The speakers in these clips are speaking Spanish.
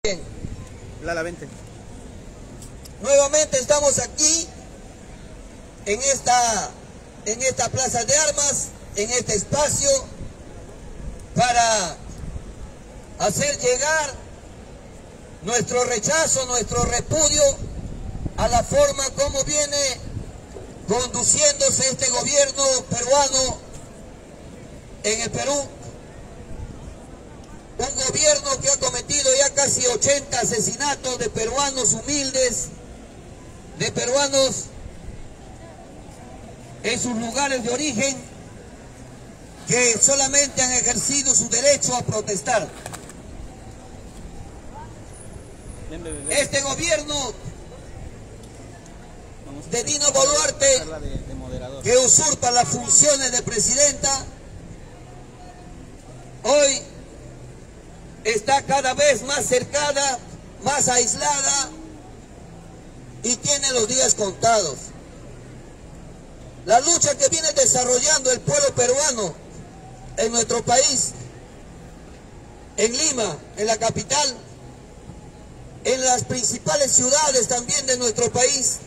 Bien. Lala, vente. Nuevamente estamos aquí en esta plaza de armas, en este espacio, para hacer llegar nuestro rechazo, nuestro repudio a la forma como viene conduciéndose este gobierno peruano en el Perú. Un gobierno que ha cometido ya casi 80 asesinatos de peruanos humildes, de peruanos en sus lugares de origen, que solamente han ejercido su derecho a protestar. Este gobierno de Dina Boluarte, que usurpa las funciones de presidenta, hoy está cada vez más cercada, más aislada y tiene los días contados. La lucha que viene desarrollando el pueblo peruano en nuestro país, en Lima, en la capital, en las principales ciudades también de nuestro país,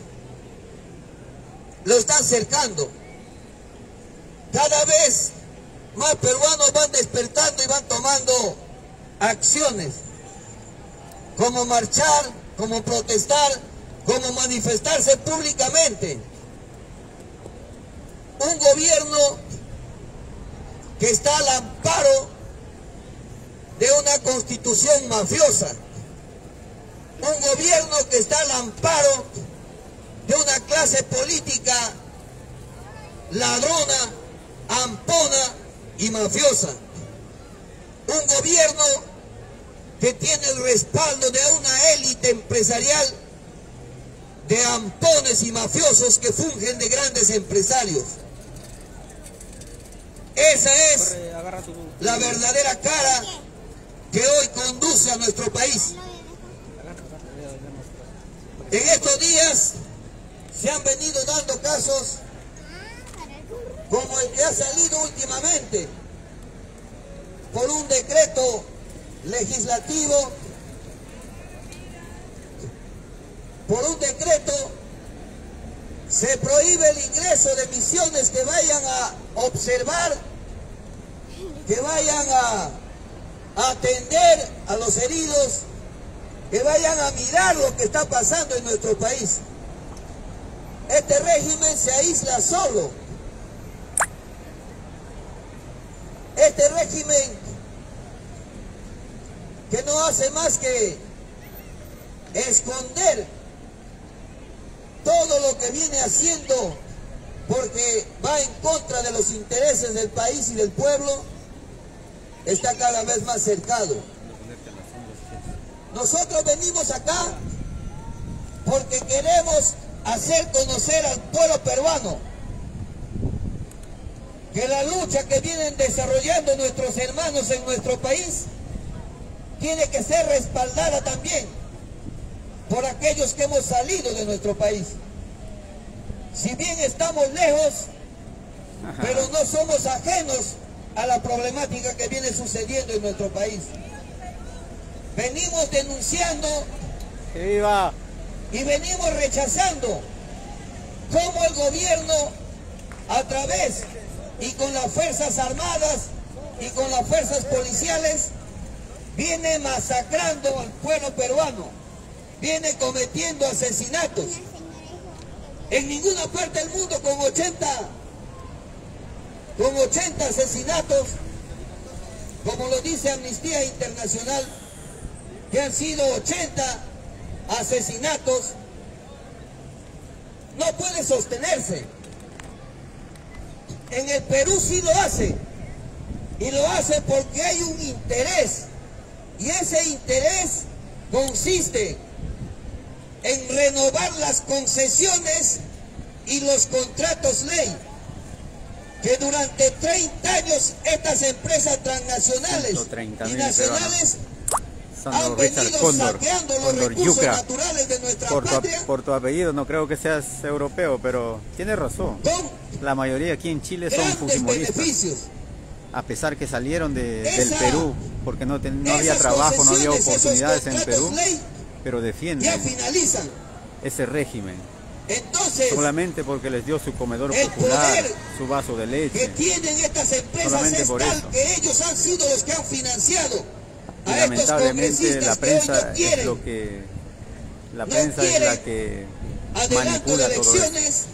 lo están cercando. Cada vez más peruanos van despertando y van tomando acciones, como marchar, como protestar, como manifestarse públicamente. Un gobierno que está al amparo de una constitución mafiosa, un gobierno que está al amparo de una clase política ladrona, ampona y mafiosa, un gobierno que tiene el respaldo de una élite empresarial de ampones y mafiosos que fungen de grandes empresarios. Esa es la verdadera cara que hoy conduce a nuestro país. En estos días se han venido dando casos como el que ha salido últimamente por un decreto legislativo, por un decreto se prohíbe el ingreso de misiones que vayan a observar, que vayan a atender a los heridos, que vayan a mirar lo que está pasando en nuestro país. Este régimen se aísla solo. Este régimen que no hace más que esconder todo lo que viene haciendo porque va en contra de los intereses del país y del pueblo, está cada vez más cercado. Nosotros venimos acá porque queremos hacer conocer al pueblo peruano que la lucha que vienen desarrollando nuestros hermanos en nuestro país tiene que ser respaldada también por aquellos que hemos salido de nuestro país. Si bien estamos lejos, pero no somos ajenos a la problemática que viene sucediendo en nuestro país. Venimos denunciando y venimos rechazando cómo el gobierno, a través y con las fuerzas armadas y con las fuerzas policiales, viene masacrando al pueblo peruano, viene cometiendo asesinatos. En ninguna parte del mundo con 80 asesinatos, como lo dice Amnistía Internacional, que han sido 80 asesinatos, no puede sostenerse. En el Perú sí lo hace, y lo hace porque hay un interés, y ese interés consiste en renovar las concesiones y los contratos ley, que durante 30 años estas empresas transnacionales y nacionales han venido saqueando los recursos naturales de nuestra patria. Por tu apellido no creo que seas europeo, pero tienes razón. La mayoría aquí en Chile son fujimoristas, a pesar que salieron del Perú. porque no había trabajo, no había oportunidades en Perú, pero defienden ya finalizan. ese régimen. Entonces, solamente porque les dio su comedor popular, su vaso de leche. Que tienen estas empresas es tal que ellos han sido los que han financiado y a estos congresistas la prensa que hoy no quieren, es lo que la prensa es la que manipula de elecciones todo eso.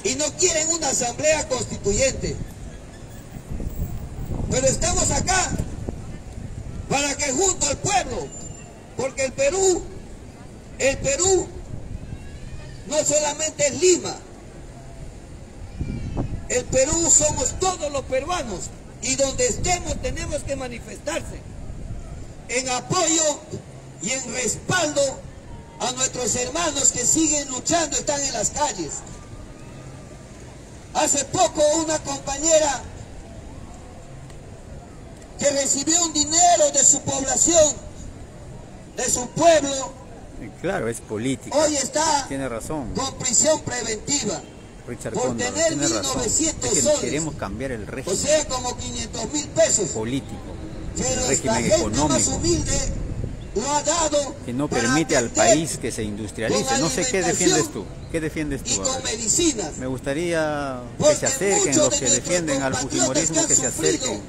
Y no quieren una asamblea constituyente. Pero estamos acá para que junto al pueblo, porque el Perú no solamente es Lima, el Perú somos todos los peruanos y donde estemos tenemos que manifestarse en apoyo y en respaldo a nuestros hermanos que siguen luchando, están en las calles. Hace poco una compañera que recibió un dinero de su población, de su pueblo, claro, es política. hoy está tiene razón. Con prisión preventiva Richard por Cóndor, tener tiene razón. 1.900 Es que soles. queremos cambiar el régimen. O sea, como 500.000 pesos. Político. Pero el la régimen gente económico. más humilde lo ha dado que no permite al país que se industrialice. No sé qué defiendes tú. ¿Qué defiendes tú? Y con medicinas. Me gustaría que se acerquen los que defienden al fujimorismo, que se acerquen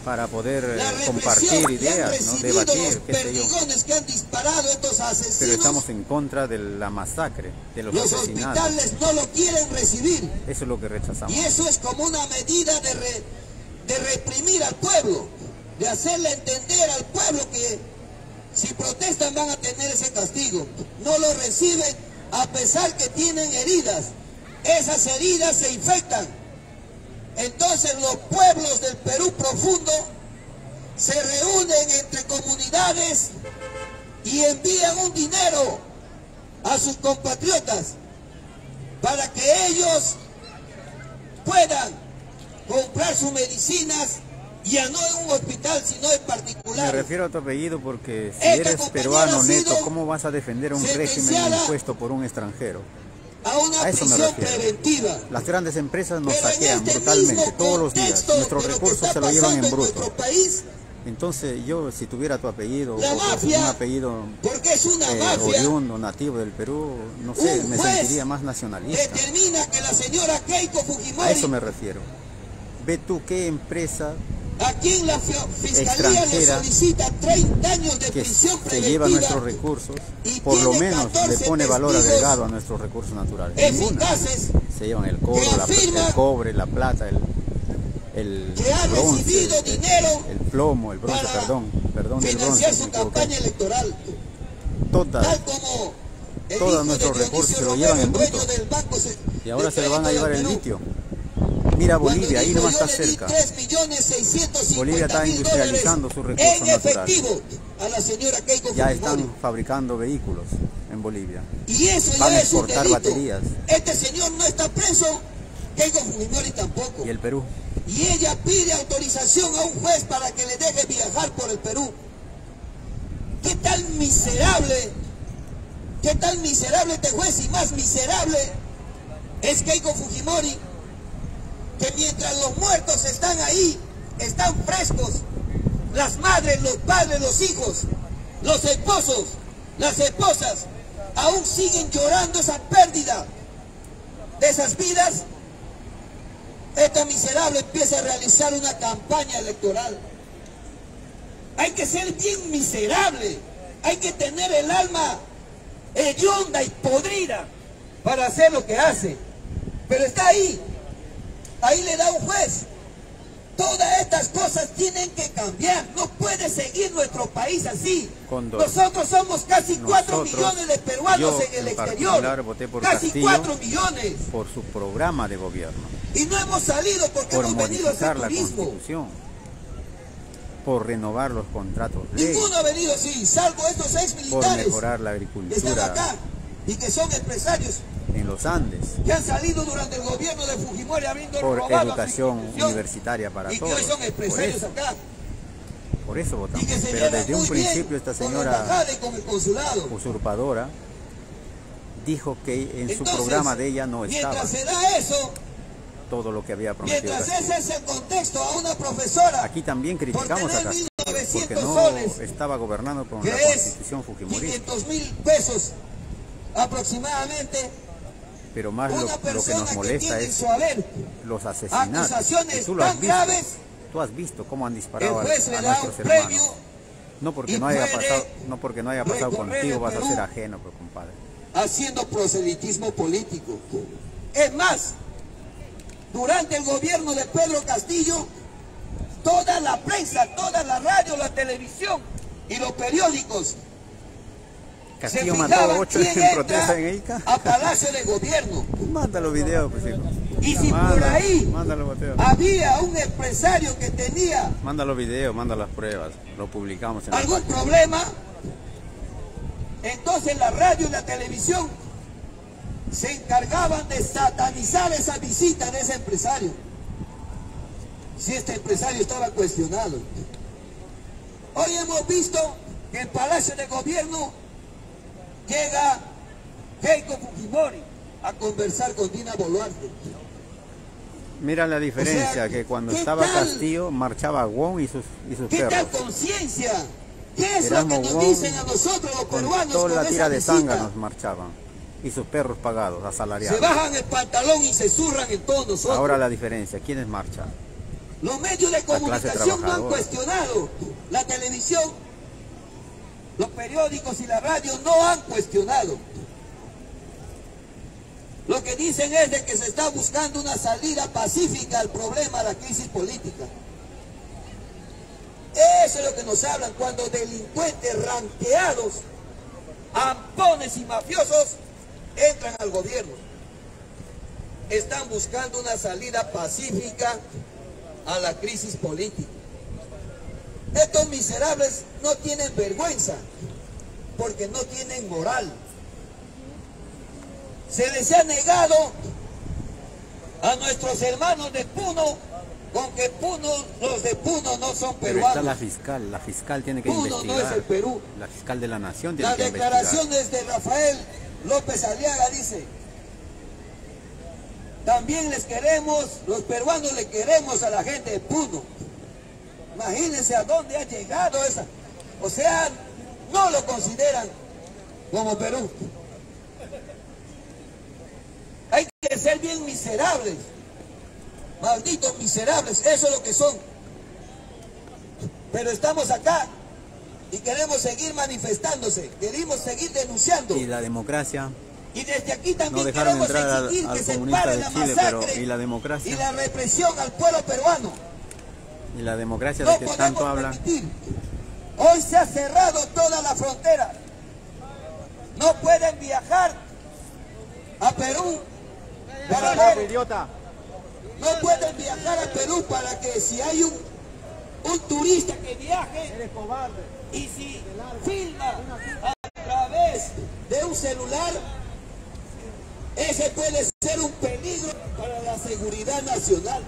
para poder compartir ideas, ¿no? Debatir, qué sé yo. Que han disparado estos asesinos, pero estamos en contra de la masacre, de los asesinatos. Hospitales no lo quieren recibir. Eso es lo que rechazamos. Y eso es como una medida de reprimir al pueblo, de hacerle entender al pueblo que si protestan van a tener ese castigo. No lo reciben a pesar que tienen heridas. Esas heridas se infectan. Entonces los pueblos del Perú profundo se reúnen entre comunidades y envían un dinero a sus compatriotas para que ellos puedan comprar sus medicinas, ya no en un hospital sino en particular. Me refiero a tu apellido porque si eres peruano neto, ¿cómo vas a defender un régimen impuesto por un extranjero? A eso me refiero. Preventiva. Las grandes empresas nos saquean brutalmente todos los días. Nuestros recursos se lo llevan en bruto. Entonces yo, si tuviera tu apellido, mafia, un apellido oriundo, nativo del Perú, no sé, me sentiría más nacionalista. Determina que la señora Keiko Fujimori, a eso me refiero. Ve tú qué empresa a quien la fiscalía le solicita 30 años de prisión preventiva, se lleva nuestros recursos, por lo menos le pone valor agregado a nuestros recursos naturales. Eficaces, se llevan el cobre, la plata, el bronce, el plomo, el bronce, perdón, financiar su campaña electoral. Todos nuestros recursos se lo llevan en bruto. Y ahora se lo van a llevar el litio. Mira Bolivia, ahí nomás está cerca. Bolivia está industrializando sus recursos naturales. Ya están fabricando vehículos en Bolivia. Y eso van a exportar baterías. Este señor no está preso, Keiko Fujimori tampoco. ¿Y el Perú? Y ella pide autorización a un juez para que le deje viajar por el Perú. ¿Qué tan miserable este juez? Y más miserable es Keiko Fujimori, que mientras los muertos están ahí, están frescos, las madres, los padres, los hijos, los esposos, las esposas, aún siguen llorando esa pérdida de esas vidas. Esta miserable empieza a realizar una campaña electoral. Hay que ser bien miserable, hay que tener el alma hedionda y podrida para hacer lo que hace, pero está ahí. Ahí le da un juez. Todas estas cosas tienen que cambiar. No puede seguir nuestro país así. Nosotros somos casi 4 millones de peruanos en el exterior. Voté por casi Castillo, 4 millones. Por su programa de gobierno. Y no hemos salido porque hemos venido a hacer turismo. Constitución, por renovar los contratos. Ninguno ha venido así, salvo estos ex militares. Por mejorar la agricultura. Que están acá y que son empresarios. En los Andes. Que han salido durante el gobierno de Fujimori habiendo por robado educación universitaria para todos. Y que hoy son empresarios acá. Por eso votamos. Pero desde un principio esta señora usurpadora dijo que en su programa de ella no estaba. Mientras se da eso, todo lo que había prometido. Mientras ese es el contexto a una profesora. Aquí también criticamos a Castillo. porque 300 no soles, estaba gobernando con que la es constitución fujimorista. 500.000 pesos aproximadamente. Pero más lo que nos molesta es los asesinatos. Acusaciones Tú lo has tan visto. graves. Tú has visto cómo han disparado a le da nuestros un premio. hermanos. No porque no haya pasado contigo vas a ser ajeno, pues, compadre. Haciendo proselitismo político. Es más, durante el gobierno de Pedro Castillo, toda la prensa, toda la radio, la televisión y los periódicos Castillo se mató a 8 quién en protesta en entra Ica. a Palacio de Gobierno. Mándalo video, pues, hijo. Y si por ahí mándalo, había un empresario que tenía mándalo video, manda las pruebas, lo publicamos en algún problema, entonces la radio y la televisión se encargaban de satanizar esa visita de ese empresario. Si este empresario estaba cuestionado. Hoy hemos visto que en Palacio de Gobierno llega Keiko Fujimori a conversar con Dina Boluarte. Mira la diferencia, o sea, que cuando estaba Castillo marchaba Wong y sus perros. ¿Qué tal conciencia? ¿Qué es lo que nos dicen a nosotros los peruanos? Con toda la tira de visita? zánganos marchaban. Y sus perros pagados, asalariados. Se bajan el pantalón y se zurran en todos nosotros. Ahora la diferencia, ¿quiénes marchan? Los medios de comunicación no han cuestionado. La televisión, los periódicos y la radio no han cuestionado. Lo que dicen es de que se está buscando una salida pacífica al problema, a la crisis política. Eso es lo que nos hablan cuando delincuentes ranqueados, ampones y mafiosos entran al gobierno. Están buscando una salida pacífica a la crisis política. Estos miserables no tienen vergüenza porque no tienen moral. Se les ha negado a nuestros hermanos de Puno, con que Puno, los de Puno no son peruanos. Pero está la fiscal tiene que Puno investigar. no es el Perú. La fiscal de la nación tiene que investigar. Las declaraciones de Rafael López Aliaga dice: también les queremos, los peruanos le queremos a la gente de Puno. Imagínense a dónde ha llegado esa. O sea, no lo consideran como Perú. Hay que ser bien miserables, malditos miserables, eso es lo que son. Pero estamos acá y queremos seguir manifestándose, queremos seguir denunciando. Y la democracia. Y desde aquí también no dejaron queremos entrar exigir al que se comunista pare de la Chile, masacre pero ¿y la democracia? y la represión al pueblo peruano. Y la democracia No de que tanto podemos hablan. permitir. Hoy se ha cerrado toda la frontera. No pueden viajar a Perú para ver. No pueden viajar a Perú para que si hay un turista que viaje y si filma a través de un celular, ese puede ser un peligro para la seguridad nacional.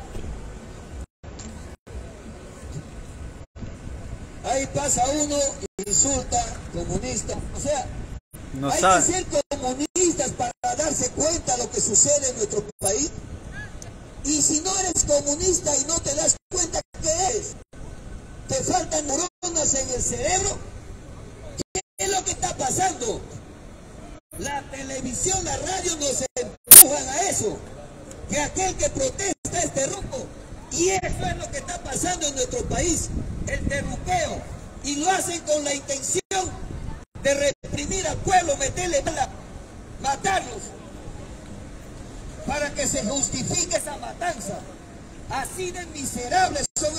Ahí pasa uno, insulta, comunista. O sea, No hay sabe. que ser comunistas para darse cuenta de lo que sucede en nuestro país. Y si no eres comunista y no te das cuenta qué eres, te faltan neuronas en el cerebro. ¿Qué es lo que está pasando? La televisión, la radio nos empujan a eso. Que aquel que protesta es terruco. Y eso es lo que está pasando en nuestro país, el terruqueo. Y lo hacen con la intención de reprimir al pueblo, meterle bala, matarlos, para que se justifique esa matanza. Así de miserables son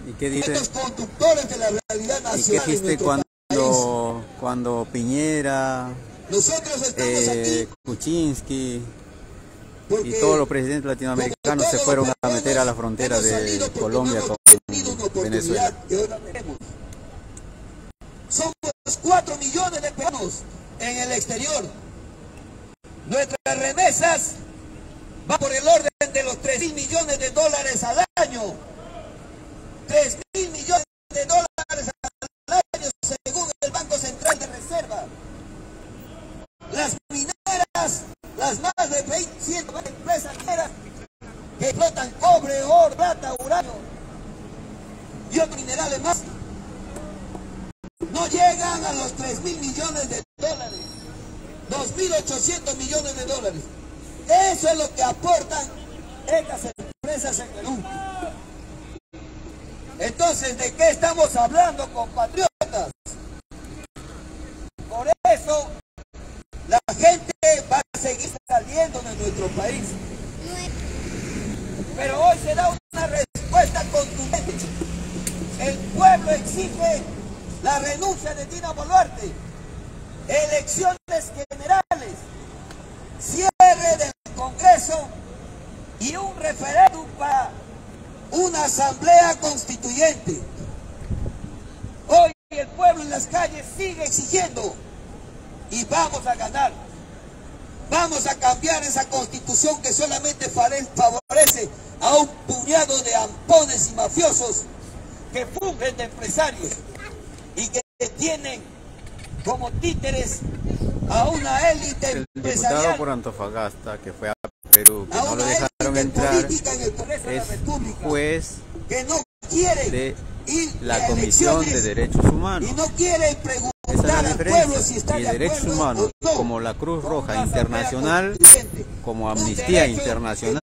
¿Y qué dice? estos conductores de la realidad nacional. ¿Y qué dijiste cuando Piñera, nosotros estamos aquí Kuczynski y todos los presidentes latinoamericanos se fueron a meter a la frontera de Colombia con Venezuela? Somos 4 millones de peruanos en el exterior. Nuestras remesas van por el orden de los 3.000 millones de dólares al año. 3.000 millones de dólares al año según el Banco Central de Reserva. Las mineras, las más de 120 empresas mineras que explotan cobre, oro, plata, uranio, y otros minerales más, no llegan a los 3.000 millones de dólares, 2.800 millones de dólares. Eso es lo que aportan estas empresas en Perú. Entonces, ¿de qué estamos hablando, compatriotas? Por eso, la gente va a seguir saliendo de nuestro país. Pero hoy se da una respuesta contundente. El pueblo exige la renuncia de Dina Boluarte, elecciones generales, cierre del Congreso y un referéndum para una asamblea constituyente. Hoy el pueblo en las calles sigue exigiendo y vamos a ganar. Vamos a cambiar esa constitución que solamente favorece a un puñado de ampones y mafiosos que fungen de empresarios y que tienen como títeres a una élite empresarial. El diputado por Antofagasta que fue a Perú, que no lo dejaron entrar, es juez que no quiere de la Comisión de Derechos Humanos. Y no quiere preguntar. Esa es la diferencia. Y derechos humanos, como la Cruz Roja Internacional, como Amnistía Internacional,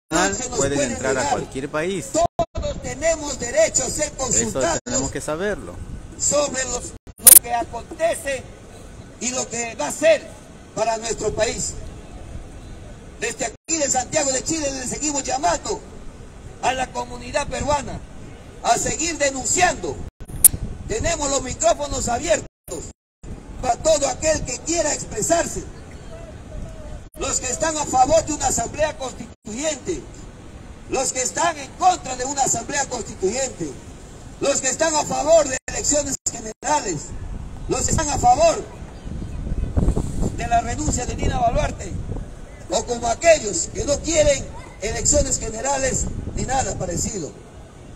pueden entrar a cualquier país. Todos tenemos derecho a ser consultados. Eso tenemos que saberlo. Sobre lo que acontece y lo que va a ser para nuestro país. Desde aquí de Santiago de Chile le seguimos llamando a la comunidad peruana a seguir denunciando. Tenemos los micrófonos abiertos para todo aquel que quiera expresarse. Los que están a favor de una asamblea constituyente, los que están en contra de una asamblea constituyente, los que están a favor de elecciones generales, los que están a favor de la renuncia de Dina Boluarte, o como aquellos que no quieren elecciones generales ni nada parecido.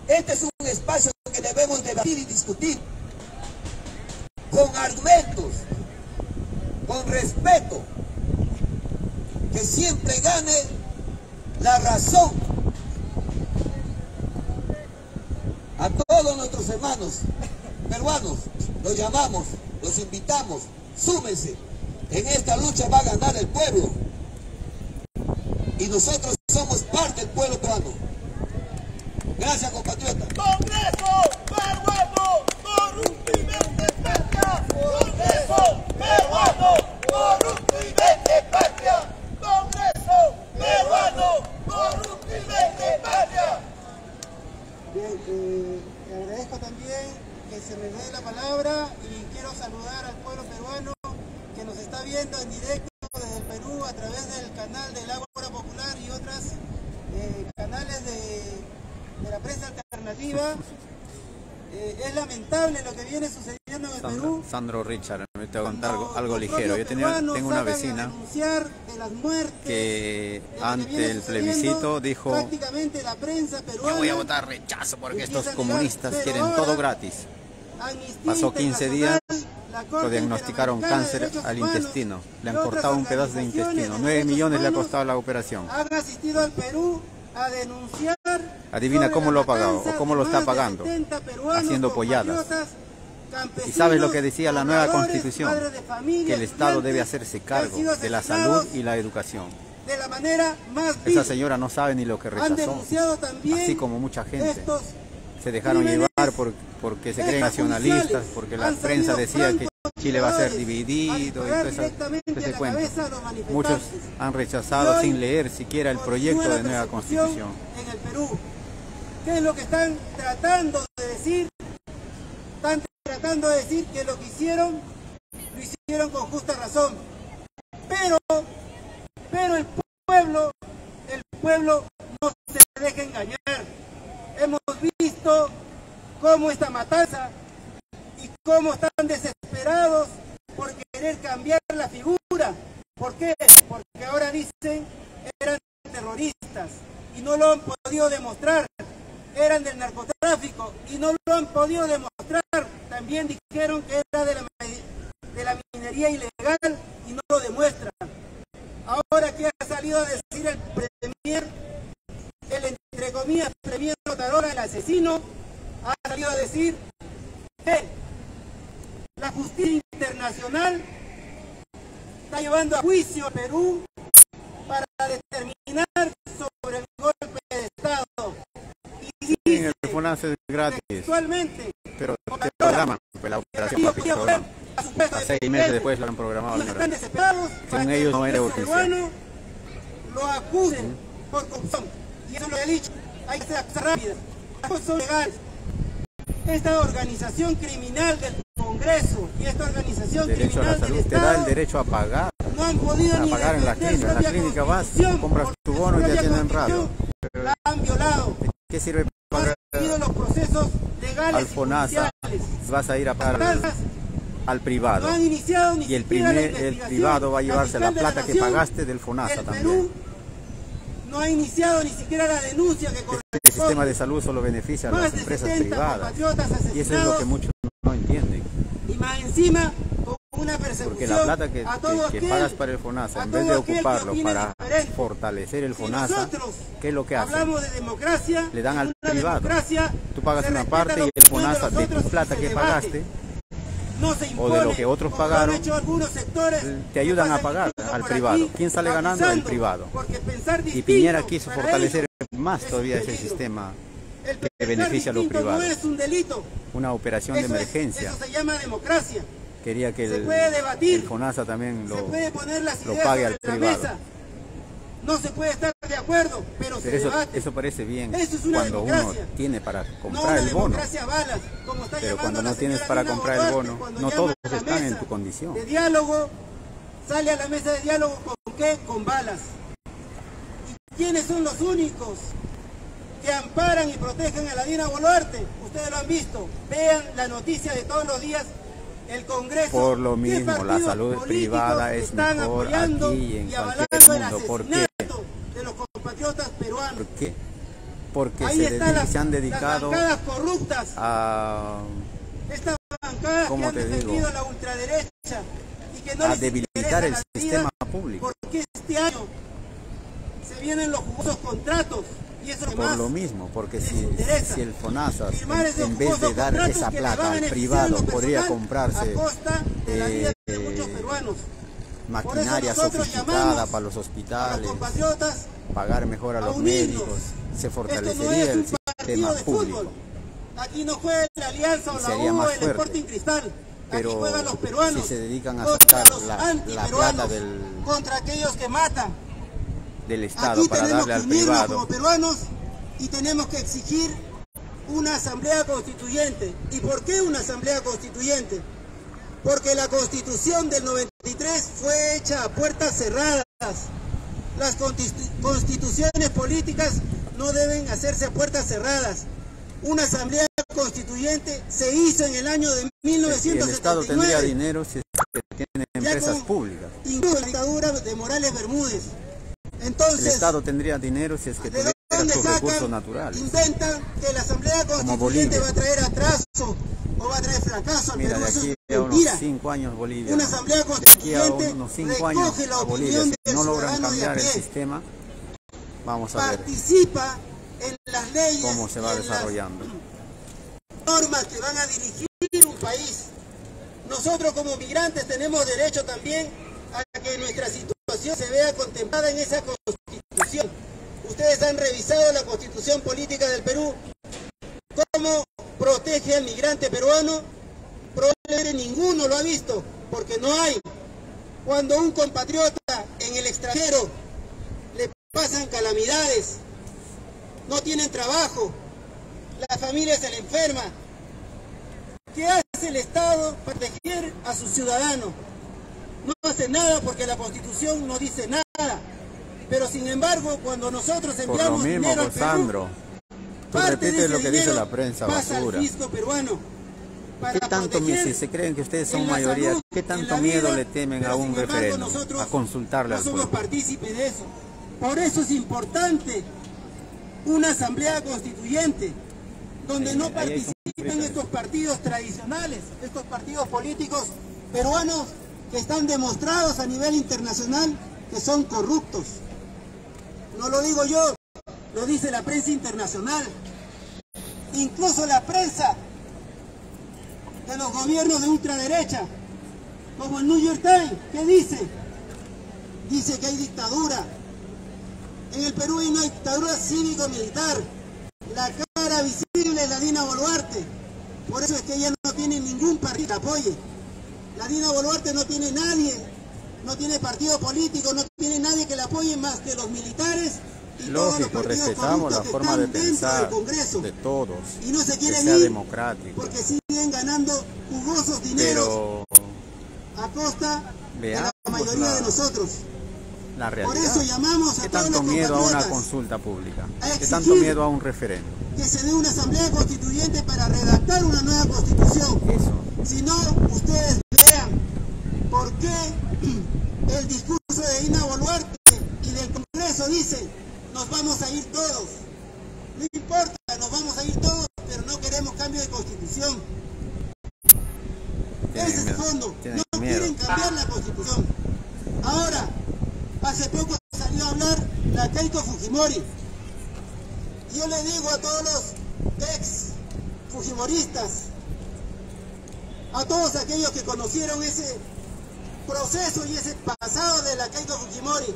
Este es un espacio que debemos debatir y discutir con argumentos, con respeto, que siempre gane la razón. A todos nuestros hermanos peruanos los llamamos, los invitamos, súmense. En esta lucha va a ganar el pueblo. Y nosotros somos parte del pueblo peruano. Gracias, compatriotas. Congreso peruano, corrupto y vende patria. Congreso peruano, corrupto y vende patria. Congreso peruano, corrupto y vende patria. Bien, agradezco también que se me dé la palabra y quiero saludar al pueblo peruano que nos está viendo en directo desde el Perú a través del canal del Ágora Popular y otras canales de la prensa alternativa. Es lamentable lo que viene sucediendo en el Perú. Sandro Richard, me tengo que contar algo ligero. Yo tengo una vecina que ante el plebiscito dijo: yo voy a votar rechazo porque estos comunistas quieren todo gratis. Pasó 15 días, lo diagnosticaron cáncer al intestino. Le han cortado un pedazo de intestino. 9 millones le ha costado la operación. Han asistido al Perú a denunciar. Adivina cómo lo ha pagado o cómo lo está pagando. Haciendo polladas. ¿Y sabes lo que decía la nueva Constitución? Que el Estado debe hacerse cargo de la salud y la educación. De la manera más Esa señora no sabe ni lo que rechazó. Así como mucha gente. Se dejaron llevar porque se creen nacionalistas, porque la prensa decía que Chile va a ser dividido y todo ese cuento. Muchos han rechazado sin leer siquiera el proyecto de nueva Constitución. En el Perú, ¿qué es lo que están tratando de decir? Están tratando de decir que lo que hicieron, lo hicieron con justa razón. Pero el pueblo no se deja engañar. Hemos visto cómo esta matanza y cómo están desesperados por querer cambiar la figura. ¿Por qué? Porque ahora dicen eran terroristas y no lo han podido demostrar. Eran del narcotráfico y no lo han podido demostrar. También dijeron que era de la minería ilegal y no lo demuestran. Ahora que ha salido a decir el premier, el entre comillas premier Otarola, el asesino, ha salido a decir que la justicia internacional está llevando a juicio a Perú para determinar sobre el golpe de Estado. Y dice, el FONASA es gratis, textualmente, pero te programan la operación Papi programa. A 6 meses después lo han programado. Están desesperados según ellos no era urgencia. Lo acusen por corrupción. Y eso lo he dicho. Hay que hacer cosas rápidas. Las cosas son legales. Esta organización criminal del Congreso y esta organización derecho criminal a la salud del te Estado da el derecho a pagar. No han podido a ni pagar en la clínica. En la clínica vas, compras tu bono y ya tienen radio. La han violado. ¿Qué sirve pagar los procesos legales al FONASA? Vas a ir a pagar al privado. No han iniciado ni y el privado va a llevarse la plata que pagaste del FONASA también. No ha iniciado ni siquiera la denuncia que corresponde. El sistema de salud solo beneficia a las empresas privadas. Y eso es lo que muchos no entienden. Y más encima, con una persecución. Porque la plata que pagas para el FONASA, en vez de ocuparlo para fortalecer el FONASA, ¿qué es lo que hacen? Hablamos de democracia. Le dan al privado. Tú pagas una parte y el FONASA de tu plata que pagaste, o de lo que otros pagaron, te ayudan a pagar al privado. ¿Quién sale ganando? El privado. Y Piñera quiso fortalecer más todavía ese sistema que beneficia a los privados. Una operación de emergencia. Eso se llama democracia. Quería que el FONASA también lo pague al privado. No se puede estar de acuerdo, pero se debate. Eso parece bien eso es cuando uno tiene para comprar el bono. Balas, pero cuando no tienes para comprar el bono, no todos están en tu condición. De diálogo, sale a la mesa de diálogo ¿con qué? Con balas. ¿Y quiénes son los únicos que amparan y protegen a la Dina Boluarte? Ustedes lo han visto. Vean la noticia de todos los días. El Congreso, por lo mismo, la salud privada es mejor aquí y en cualquier mundo. ¿Por qué? De los compatriotas peruanos. ¿Por qué? Porque se han dedicado las corruptas, a, estas bancadas que han defendido la ultraderecha y que no a debilitar el sistema público. Porque este año se vienen los jugosos contratos. Y eso por lo mismo, porque si el FONASA, en vez de dar esa plata al privado, podría comprarse maquinaria sofisticada para los hospitales, pagar mejor a los médicos, se fortalecería el sistema público. Aquí no juega la Alianza o la sería U, más el fuerte. Sporting Cristal. Pero aquí juegan los peruanos, si se dedican a sacar la plata contra aquellos que matan del Estado para darle al privado. Como peruanos, y tenemos que exigir una asamblea constituyente. ¿Y por qué una asamblea constituyente? Porque la Constitución del 93 fue hecha a puertas cerradas. Las constituciones políticas no deben hacerse a puertas cerradas. Una asamblea constituyente se hizo en el año de 1979. El Estado tendría dinero si tiene empresas públicas. Incluso la dictadura de Morales Bermúdez. Entonces, el Estado tendría dinero si es que tuviera sus recursos naturales. Inventan que la Asamblea Constituyente va a traer atraso o va a traer fracaso al Perú. Mira, de aquí a unos 5 años Bolivia. Una Asamblea Constituyente de aquí a unos 5 años a Bolivia, si no logran cambiar el sistema, vamos a ver participa en las leyes, cómo se va desarrollando. Normas que van a dirigir un país. Nosotros como migrantes tenemos derecho también a que nuestra situación se vea contemplada en esa Constitución. Ustedes han revisado la Constitución Política del Perú. ¿Cómo protege al migrante peruano? Probablemente ninguno lo ha visto, porque no hay. Cuando un compatriota en el extranjero le pasan calamidades, no tienen trabajo, la familia se le enferma, ¿qué hace el Estado para proteger a sus ciudadanos? No hace nada porque la Constitución no dice nada. Pero sin embargo, cuando nosotros enviamos por lo mismo, dinero al Perú, Sandro, tú repites lo que dice la prensa basura. ¿Qué tanto, si se creen que ustedes son mayoría, qué tanto miedo le temen a un referéndum, a consultarle al pueblo? No somos partícipes de eso. Por eso es importante una asamblea constituyente, donde no participen estos partidos tradicionales, estos partidos políticos peruanos que están demostrados a nivel internacional que son corruptos. No lo digo yo, lo dice la prensa internacional. incluso la prensa de los gobiernos de ultraderecha, como el New York Times, ¿qué dice? Dice que hay dictadura. En el Perú hay una dictadura cívico-militar. La cara visible es la Dina Boluarte. Por eso es que ella no tiene ningún partido que apoye. La Dina Boluarte no tiene nadie, no tiene partido político, no tiene nadie que la apoye más que los militares y todos los partidos respetamos la forma de pensar de todos, y no se quieren que sea ir democrático, porque siguen ganando jugosos dineros a costa de la mayoría de nosotros. La realidad. Por eso llamamos a ¿Qué todos tanto los miedo a una compatriotas consulta pública? a ¿Qué tanto miedo a un referéndum? que se dé una asamblea constituyente para redactar una nueva constitución? Eso. Si no, ustedes vean por qué el discurso de Dina Boluarte y del Congreso dice: nos vamos a ir todos. No importa, nos vamos a ir todos, pero no queremos cambio de constitución. Ese es el fondo. No quieren cambiar la constitución. Ahora, hace poco salió a hablar la Keiko Fujimori. Yo le digo a todos los ex fujimoristas, a todos aquellos que conocieron ese proceso y ese pasado de la Keiko Fujimori,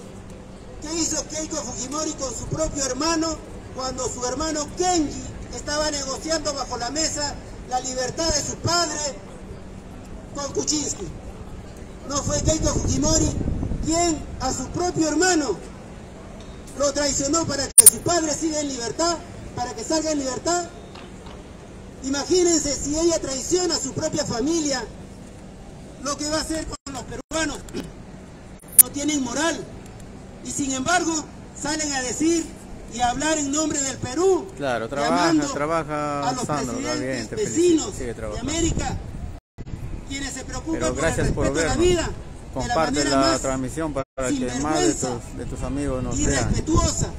¿qué hizo Keiko Fujimori con su propio hermano cuando su hermano Kenji estaba negociando bajo la mesa la libertad de su padre con Kuczynski? ¿No fue Keiko Fujimori quien a su propio hermano lo traicionó para que su padre siga en libertad, para que salga en libertad? Imagínense si ella traiciona a su propia familia, lo que va a hacer con los peruanos. No tienen moral y sin embargo salen a decir y a hablar en nombre del Perú. Claro, trabaja a los presidentes vecinos de América, quienes se preocupan por el respeto a la vida. Comparte la transmisión para que más de tus amigos nos vean. Irrespetuosa.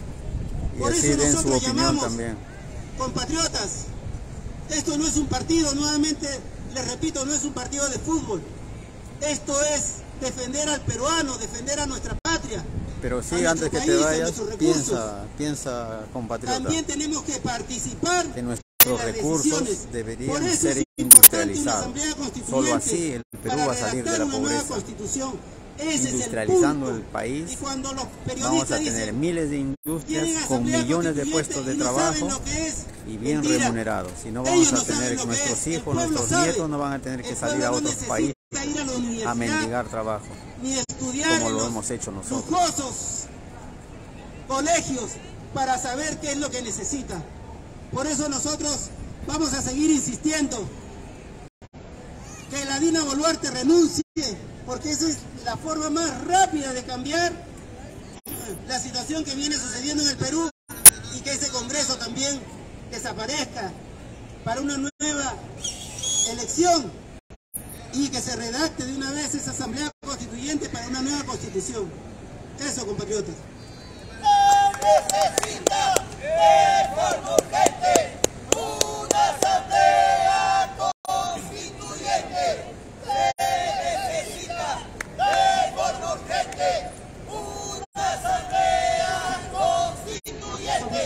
Y así den su opinión también. Compatriotas, esto no es un partido, nuevamente les repito, no es un partido de fútbol. Esto es defender al peruano, defender a nuestra patria. Pero sí, antes que te vayas, piensa, compatriota. También tenemos que participar que nuestros recursos deberían ser industrializados. Solo así el Perú va a salir de la pobreza. Industrializando el país, vamos a tener miles de industrias con millones de puestos de trabajo y bien remunerados. Si no, vamos a tener que nuestros hijos, nuestros nietos no van a tener que salir a otros países a mendigar trabajo, como lo hemos hecho nosotros. Lujosos colegios para saber qué es lo que necesita. Por eso nosotros vamos a seguir insistiendo que la Dina Boluarte renuncie, porque esa es la forma más rápida de cambiar la situación que viene sucediendo en el Perú, y que ese Congreso también desaparezca para una nueva elección y que se redacte de una vez esa asamblea constituyente para una nueva constitución. Eso, compatriotas. Se necesita de forma urgente una asamblea constituyente. Se necesita de forma urgente una asamblea constituyente.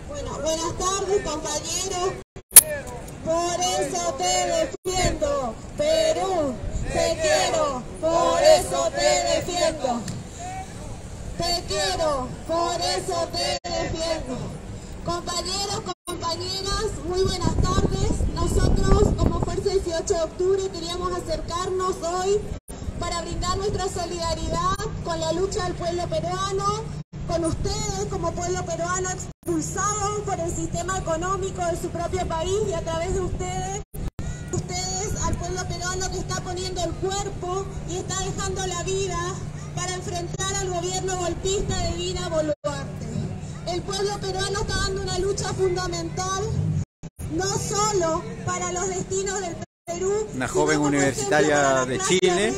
Bueno, buenas tardes, compañeros. Por eso te defiendo, Perú, te quiero, por eso te defiendo. Te quiero, por eso te defiendo. Compañeros, compañeras, muy buenas tardes. Nosotros, como Fuerza 18 de Octubre, queríamos acercarnos hoy para brindar nuestra solidaridad con la lucha del pueblo peruano, con ustedes como pueblo peruano expulsado por el sistema económico de su propio país, y a través de ustedes al pueblo peruano que está poniendo el cuerpo y está dejando la vida para enfrentar al gobierno golpista de Dina Boluarte. El pueblo peruano está dando una lucha fundamental, no solo para los destinos del Perú, una joven universitaria de Chile,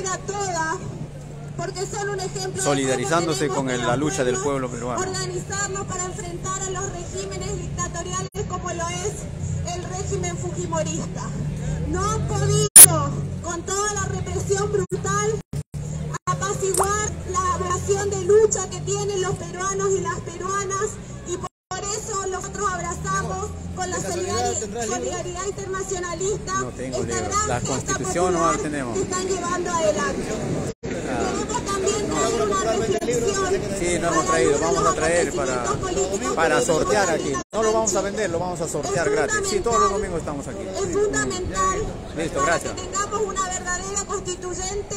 porque son un ejemplo solidarizándose con la lucha del pueblo peruano. Organizarnos para enfrentar a los regímenes dictatoriales como lo es el régimen fujimorista. No han podido, con toda la represión brutal, apaciguar la vocación de lucha que tienen los peruanos y las peruanas, y por eso nosotros abrazamos con la Solidaridad Internacionalista, No tengo esta libro. gran La gesta Constitución no la popular tenemos. que están llevando adelante. Queremos también traer una reflexión. Sí, no hemos traído, vamos a traer para sortear aquí. No lo vamos a vender, lo vamos a sortear gratis. Sí, todos los domingos estamos aquí. Es fundamental Listo, para gracias. que tengamos una verdadera constituyente,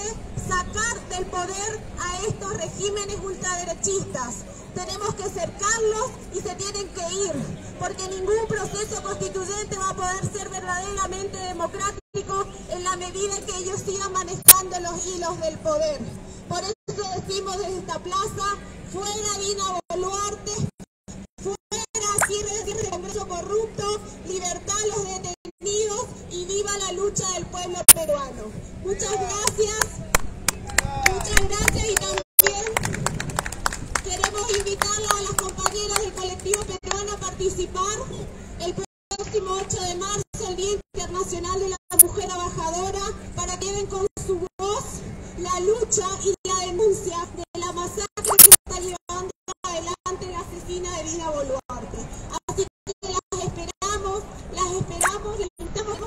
sacar del poder a estos regímenes ultraderechistas. Tenemos que cercarlos y se tienen que ir, porque ningún proceso constituyente va a poder ser verdaderamente democrático en la medida en que ellos sigan manejando los hilos del poder. Por eso decimos desde esta plaza, fuera Dina Boluarte, fuera cierre del Congreso corrupto, libertad a los detenidos y viva la lucha del pueblo peruano. Muchas gracias y también queremos invitarlos a las compañeras del colectivo peruano a participar el próximo 8 de marzo, el Día Internacional de la Mujer Trabajadora, para que lleven con su voz la lucha y la denuncia de la masacre que está llevando adelante la asesina de Dina Boluarte. Así que las esperamos, les invitamos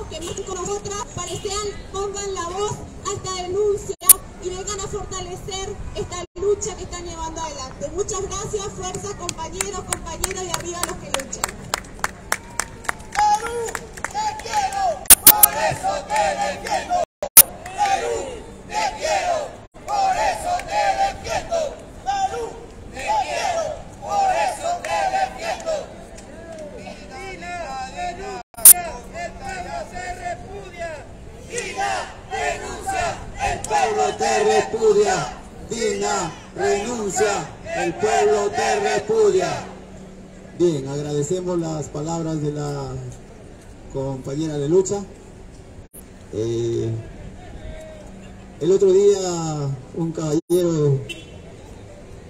que vengan con nosotras para que pongan la voz a esta denuncia y vengan a fortalecer esta lucha que están llevando adelante. Muchas gracias, fuerza, compañeros, compañeras y arriba los que luchan. Perú, te quiero, por eso te defiendo. Perú, te quiero, por eso te defiendo. Perú, te quiero, por eso te defiendo. Dina denuncia, el pueblo se repudia. Dina denuncia, el pueblo te repudia. Dina renuncia, el pueblo te repudia. Bien, agradecemos las palabras de la compañera de lucha. El otro día un caballero,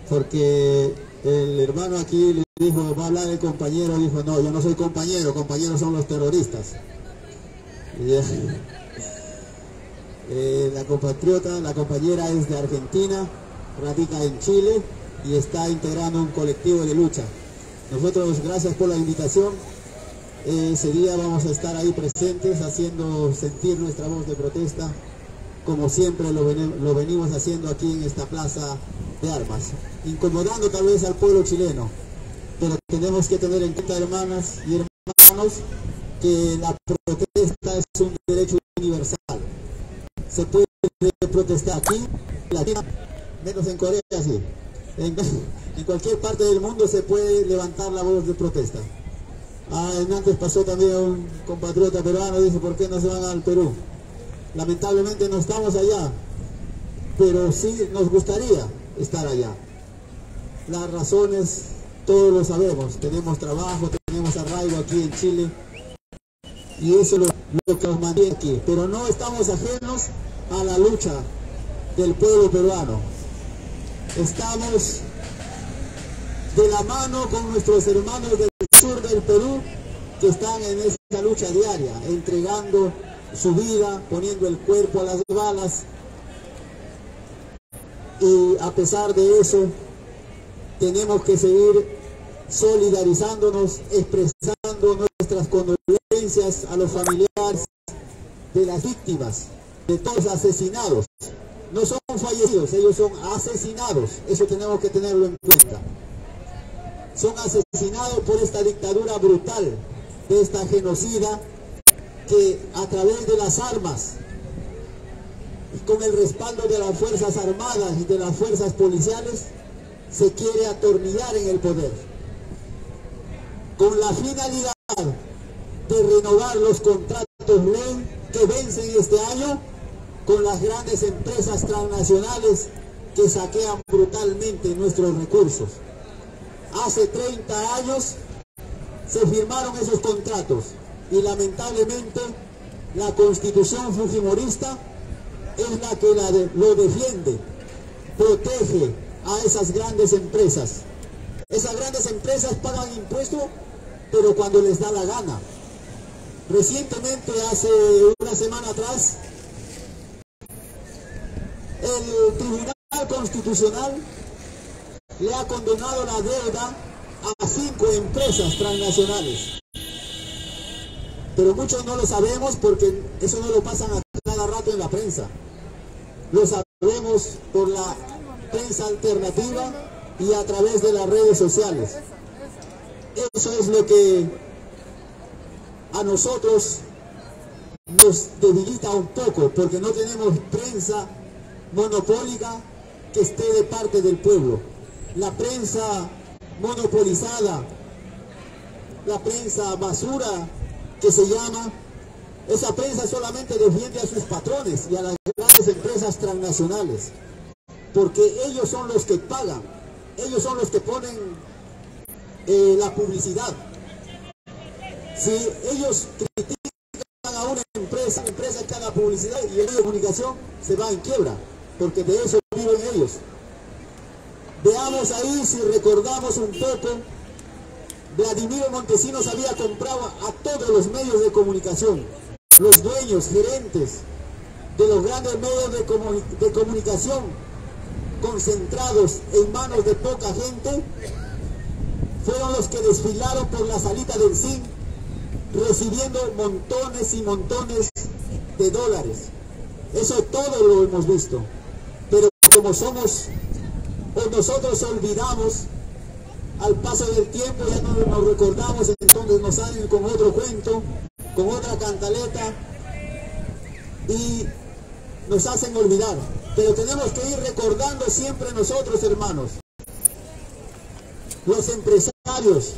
porque el hermano aquí le dijo, va a hablar el compañero, dijo, no, yo no soy compañero, compañeros son los terroristas. La compatriota, la compañera es de Argentina, radica en Chile y está integrando un colectivo de lucha. Nosotros, gracias por la invitación, ese día vamos a estar ahí presentes haciendo sentir nuestra voz de protesta, como siempre lo venimos haciendo aquí en esta plaza de armas, incomodando tal vez al pueblo chileno, pero tenemos que tener en cuenta, hermanas y hermanos, que la protesta es un derecho universal. Se puede protestar aquí, menos en Corea, sí. En cualquier parte del mundo se puede levantar la voz de protesta. Antes pasó también un compatriota peruano, dice, ¿por qué no se van al Perú? Lamentablemente no estamos allá, pero sí nos gustaría estar allá. Las razones, todos lo sabemos, tenemos trabajo, tenemos arraigo aquí en Chile, y eso es lo que nos mantiene aquí, pero no estamos ajenos a la lucha del pueblo peruano. Estamos de la mano con nuestros hermanos del sur del Perú que están en esta lucha diaria, entregando su vida, poniendo el cuerpo a las balas, y a pesar de eso tenemos que seguir solidarizándonos, expresando nuestras condolencias a los familiares de las víctimas, de todos los asesinados. No son fallecidos, ellos son asesinados, eso tenemos que tenerlo en cuenta. Son asesinados por esta dictadura brutal, de esta genocida, que a través de las armas y con el respaldo de las Fuerzas Armadas y de las fuerzas policiales se quiere atornillar en el poder, con la finalidad de renovar los contratos ley que vencen este año con las grandes empresas transnacionales que saquean brutalmente nuestros recursos. Hace 30 años se firmaron esos contratos y lamentablemente la Constitución fujimorista es la que lo defiende, protege a esas grandes empresas. Esas grandes empresas pagan impuestos, pero cuando les da la gana. Recientemente, hace una semana atrás, el Tribunal Constitucional le ha condenado la deuda a 5 empresas transnacionales. pero muchos no lo sabemos porque eso no lo pasan a cada rato en la prensa. Lo sabemos por la prensa alternativa y a través de las redes sociales. Eso es lo que a nosotros nos debilita un poco, porque no tenemos prensa monopólica que esté de parte del pueblo. La prensa monopolizada, la prensa basura que se llama, esa prensa solamente defiende a sus patrones y a las grandes empresas transnacionales, porque ellos son los que pagan, ellos son los que ponen la publicidad. Si ellos critican a una empresa que haga publicidad y el medio de comunicación se va en quiebra, porque de eso viven ellos. Veamos ahí, si recordamos un poco, Vladimiro Montesinos había comprado a todos los medios de comunicación, los dueños, gerentes de los grandes medios de comunicación, concentrados en manos de poca gente, fueron los que desfilaron por la salita del CIN, recibiendo montones y montones de dólares. Eso todo lo hemos visto. Pero como somos, o nosotros olvidamos, al paso del tiempo ya no nos recordamos, entonces nos salen con otro cuento, con otra cantaleta y nos hacen olvidar. Pero tenemos que ir recordando siempre nosotros, hermanos. Los empresarios,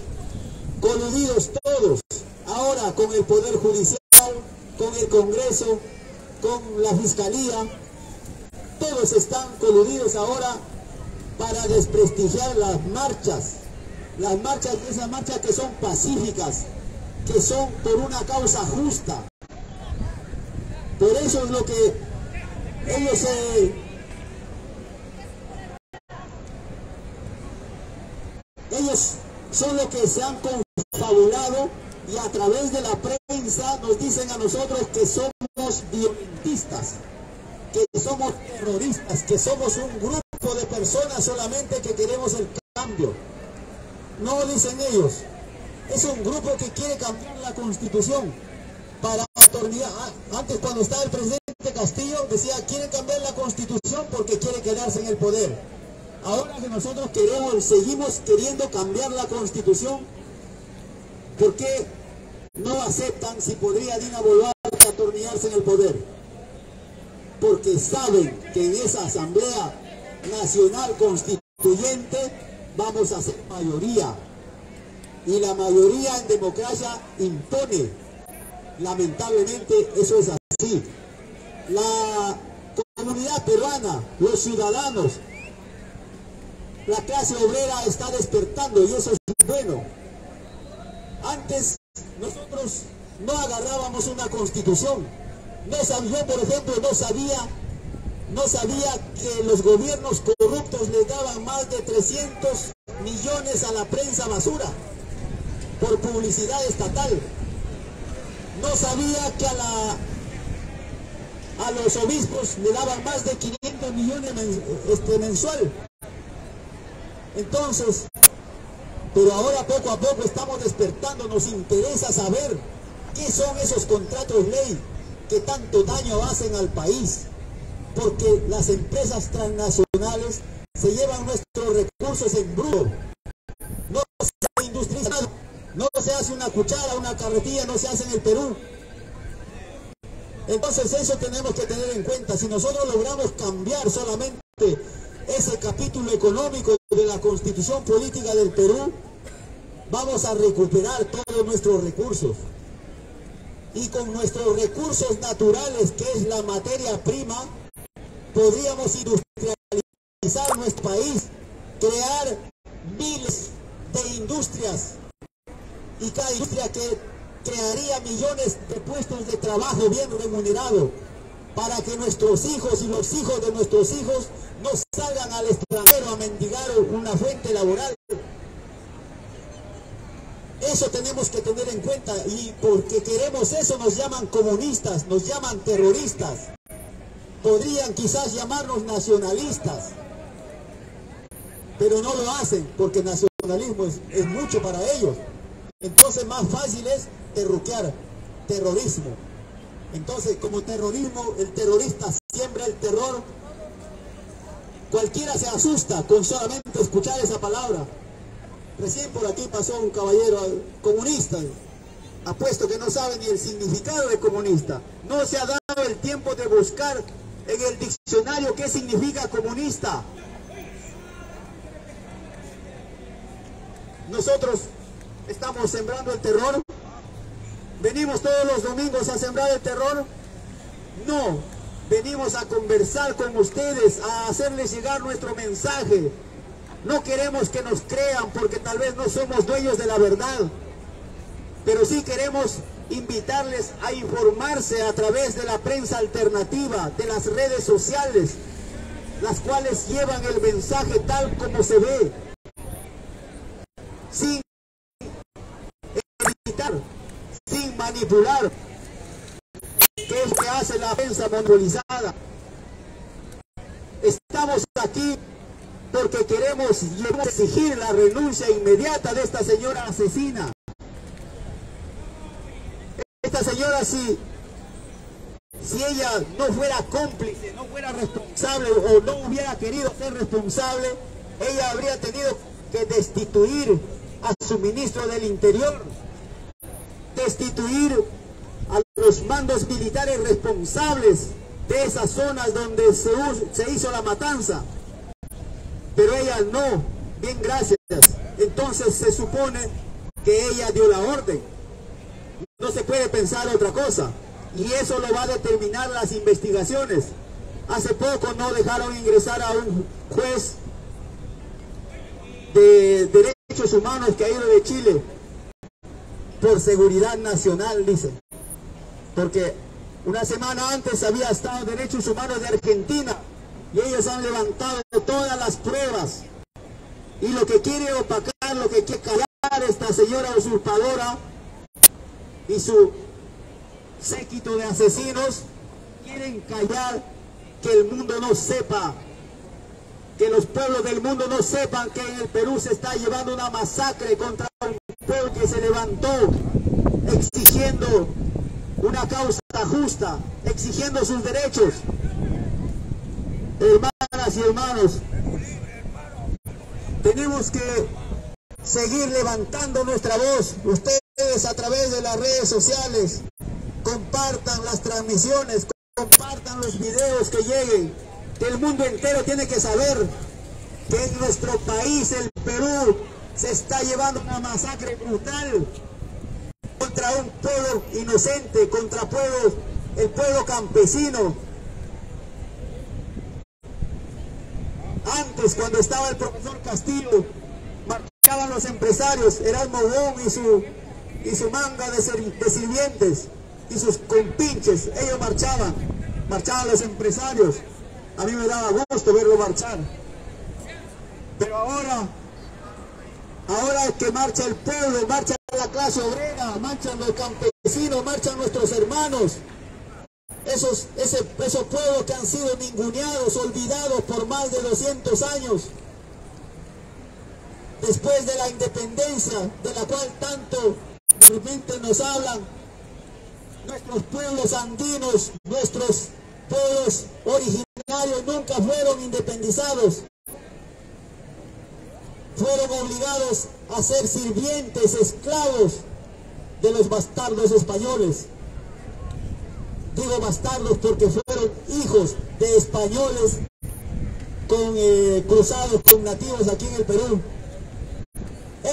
coludidos todos, ahora con el Poder Judicial, con el Congreso, con la Fiscalía, todos están coludidos ahora para desprestigiar las marchas, esas marchas que son pacíficas, que son por una causa justa. Por eso es lo que ellos son los que se han confabulado y a través de la prensa nos dicen a nosotros que somos violentistas, que somos terroristas, que somos un grupo de personas solamente que queremos el cambio. No, dicen ellos, es un grupo que quiere cambiar la Constitución para atornillar. Antes, cuando estaba el presidente Castillo, decía, quiere cambiar la Constitución porque quiere quedarse en el poder. Ahora que nosotros seguimos queriendo cambiar la Constitución, ¿por qué no aceptan si podría Dina Boluarte atornillarse en el poder? Porque saben que en esa Asamblea Nacional Constituyente vamos a ser mayoría. Y la mayoría en democracia impone. Lamentablemente eso es así. La comunidad peruana, los ciudadanos, la clase obrera está despertando y eso es bueno. Antes nosotros no agarrábamos una constitución. Yo, por ejemplo, no sabía que los gobiernos corruptos le daban más de 300 millones a la prensa basura por publicidad estatal. No sabía que a los obispos le daban más de 500 millones mensual. Entonces, pero ahora poco a poco estamos despertando, nos interesa saber qué son esos contratos ley que tanto daño hacen al país, porque las empresas transnacionales se llevan nuestros recursos en bruto. No se industrializa nada, no se hace una cuchara, una carretilla, no se hace en el Perú. Entonces eso tenemos que tener en cuenta. Si nosotros logramos cambiar solamente ese capítulo económico de la Constitución Política del Perú, vamos a recuperar todos nuestros recursos. Y con nuestros recursos naturales, que es la materia prima, podríamos industrializar nuestro país, crear miles de industrias, y cada industria que crearía millones de puestos de trabajo bien remunerados, para que nuestros hijos y los hijos de nuestros hijos no salgan al extranjero a mendigar una fuente laboral. Eso tenemos que tener en cuenta, y porque queremos eso nos llaman comunistas, nos llaman terroristas. Podrían quizás llamarnos nacionalistas, pero no lo hacen porque nacionalismo es mucho para ellos. Entonces más fácil es terruquear. terrorismo. Entonces, como terrorismo, el terrorista siembra el terror. Cualquiera se asusta con solamente escuchar esa palabra. Recién por aquí pasó un caballero comunista. Apuesto que no sabe ni el significado de comunista. No se ha dado el tiempo de buscar en el diccionario qué significa comunista. Nosotros estamos sembrando el terror. ¿Venimos todos los domingos a sembrar el terror? No, venimos a conversar con ustedes, a hacerles llegar nuestro mensaje. No queremos que nos crean porque tal vez no somos dueños de la verdad, pero sí queremos invitarles a informarse a través de la prensa alternativa, de las redes sociales, las cuales llevan el mensaje tal como se ve, sin editar, sin manipular, que es lo que hace la prensa monopolizada. Estamos aquí porque queremos exigir la renuncia inmediata de esta señora asesina. Esta señora, si ella no fuera cómplice, no fuera responsable o no hubiera querido ser responsable, ella habría tenido que destituir a su ministro del Interior, destituir a los mandos militares responsables de esas zonas donde se hizo la matanza. Pero ella no, bien gracias. Entonces se supone que ella dio la orden. No se puede pensar otra cosa. Y eso lo va a determinar las investigaciones. Hace poco no dejaron ingresar a un juez de derechos humanos que ha ido de Chile por seguridad nacional, dice. Porque una semana antes había estado Derechos Humanos de Argentina y ellos han levantado todas las pruebas. Y lo que quiere opacar, lo que quiere callar esta señora usurpadora y su séquito de asesinos, quieren callar que el mundo no sepa, que los pueblos del mundo no sepan que en el Perú se está llevando una masacre contra un pueblo que se levantó exigiendo una causa justa, exigiendo sus derechos. Hermanas y hermanos, tenemos que seguir levantando nuestra voz. Ustedes a través de las redes sociales compartan las transmisiones, compartan los videos que lleguen. El mundo entero tiene que saber que en nuestro país, el Perú, se está llevando una masacre brutal contra un pueblo inocente, contra el pueblo campesino. Antes, cuando estaba el profesor Castillo, marchaban los empresarios, Erasmo Bon y su manga de sirvientes y sus compinches, ellos marchaban los empresarios. A mí me daba gusto verlo marchar. Pero ahora que marcha el pueblo, marcha la clase obrera, marchan los campesinos, marchan nuestros hermanos. Esos pueblos que han sido ninguneados, olvidados por más de 200 años. Después de la independencia, de la cual tanto de repente nos hablan, nuestros pueblos andinos, nuestros pueblos originarios nunca fueron independizados. Fueron obligados a ser sirvientes, esclavos de los bastardos españoles. Digo bastardos porque fueron hijos de españoles cruzados con nativos aquí en el Perú.